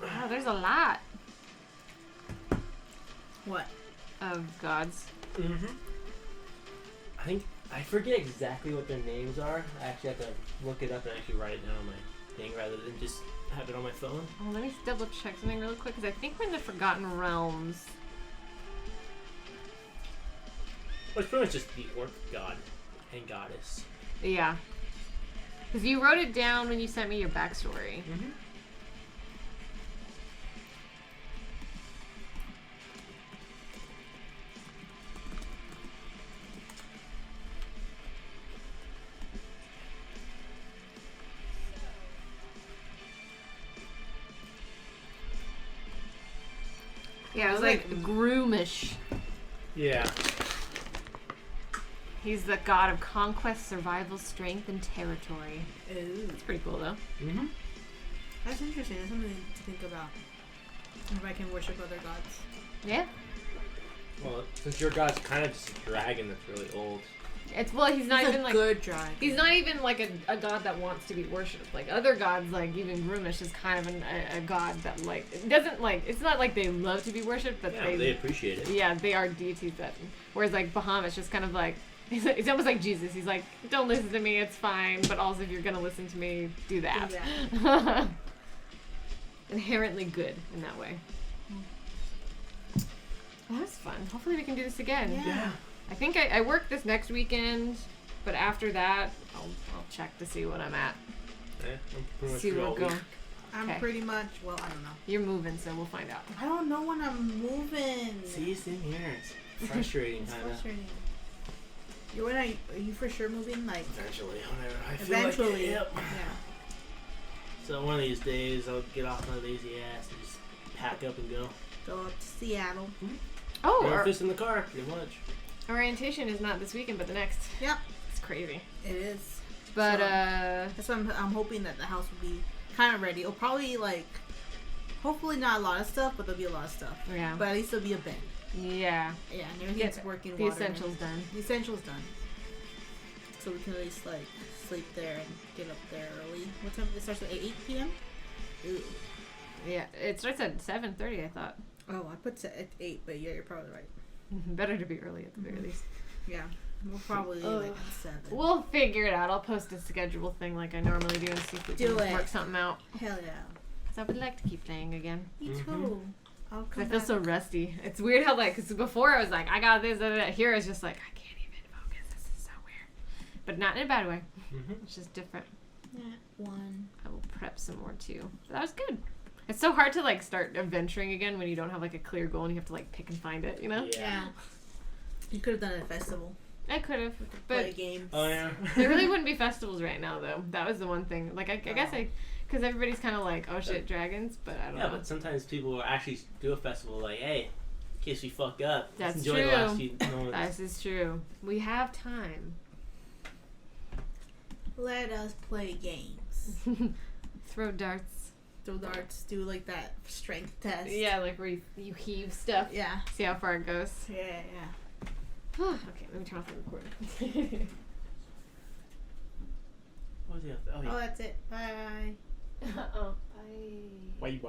Wow, there's a lot. What? of gods. Mm-hmm. I forget exactly what their names are. I actually have to look it up and actually write it down on my thing rather than just have it on my phone. Oh, let me double check something really quick because I think we're in the Forgotten Realms. Well, it's pretty much just the orc god and goddess. Yeah. Because you wrote it down when you sent me your backstory. Mm-hmm. Yeah, it was like Groomish. Yeah. He's the god of conquest, survival, strength, and territory. Ooh. It's pretty cool, though. Mm-hmm. That's interesting. That's something to think about. If I can worship other gods. Yeah. Well, since your god's kind of just a dragon that's really old. He's not even like good dragon. he's not even like a god that wants to be worshipped. Like other gods, like even Groomish is kind of a god that like it doesn't like it's not like they love to be worshipped, but Yeah, they appreciate it. Yeah, they are deities that. Whereas like Bahamut's just kind of like it's almost like Jesus. He's like, don't listen to me, it's fine. But also, if you're gonna listen to me, do that. Inherently good in that way. Well, that was fun. Hopefully, we can do this again. Yeah. I think I work this next weekend, but after that, I'll check to see what I'm at. Yeah, I'm pretty much See free where all we're going. week. I'm Okay. pretty much, well, I don't know. You're moving, so we'll find out. I don't know when I'm moving. See, same here. It's frustrating, It's kind of. frustrating. Are you for sure moving? Like, Eventually, whenever I feel eventually. like it. Yep. Yeah. So one of these days, I'll get off my lazy ass and just pack up and go. Go up to Seattle. Oh, Breakfast in the car, pretty much. orientation is not this weekend, but the next. Yep. It's crazy. It is. But, So, that's why I'm hoping that the house will be kind of ready. It'll probably, like, hopefully not a lot of stuff, but there'll be a lot of stuff. yeah. But at least there'll be a bed. Yeah. Yeah, and everything's Get working. the water essentials done. The essentials done. So we can at least, like, sleep there and get up there early. What time? It starts at 8 p.m.? Ooh. Yeah, it starts at 7:30, I thought. Oh, I put it at 8, but yeah, you're probably right. Better to be early at the very least. Yeah. We'll probably like at 7. We'll figure it out. I'll post a schedule thing like I normally do and see if we Do can it. work something out. Hell yeah. Because I would like to keep playing again. Me Mhm. too. I'll Because come I feel back. so rusty. It's weird how, like, because before I was like, I got this, here it's just like, I can't even focus. This is so weird. But not in a bad way. Mm-hmm. It's just different. Yeah, 1. I will prep some more too. But that was good. It's so hard to, like, start adventuring again when you don't have, like, a clear goal and you have to, like, pick and find it, you know? Yeah. You could have done a festival. I could have. Play But games. Oh yeah. there really wouldn't be festivals right now, though. That was the one thing. Like, I guess because everybody's kind of like, oh shit, dragons, but I don't Yeah, know. but sometimes people will actually do a festival like, hey, in case we fuck up, let's That's enjoy true. the last few moments. This is true. We have time. Let us play games. Throw darts. Throw darts. Do like that strength test. Yeah, like where you heave stuff. Yeah. See how far it goes. Yeah. Okay, let me turn off the recording. What was the other? Oh, Oh, yeah. that's it. Bye. Oh, bye. Why?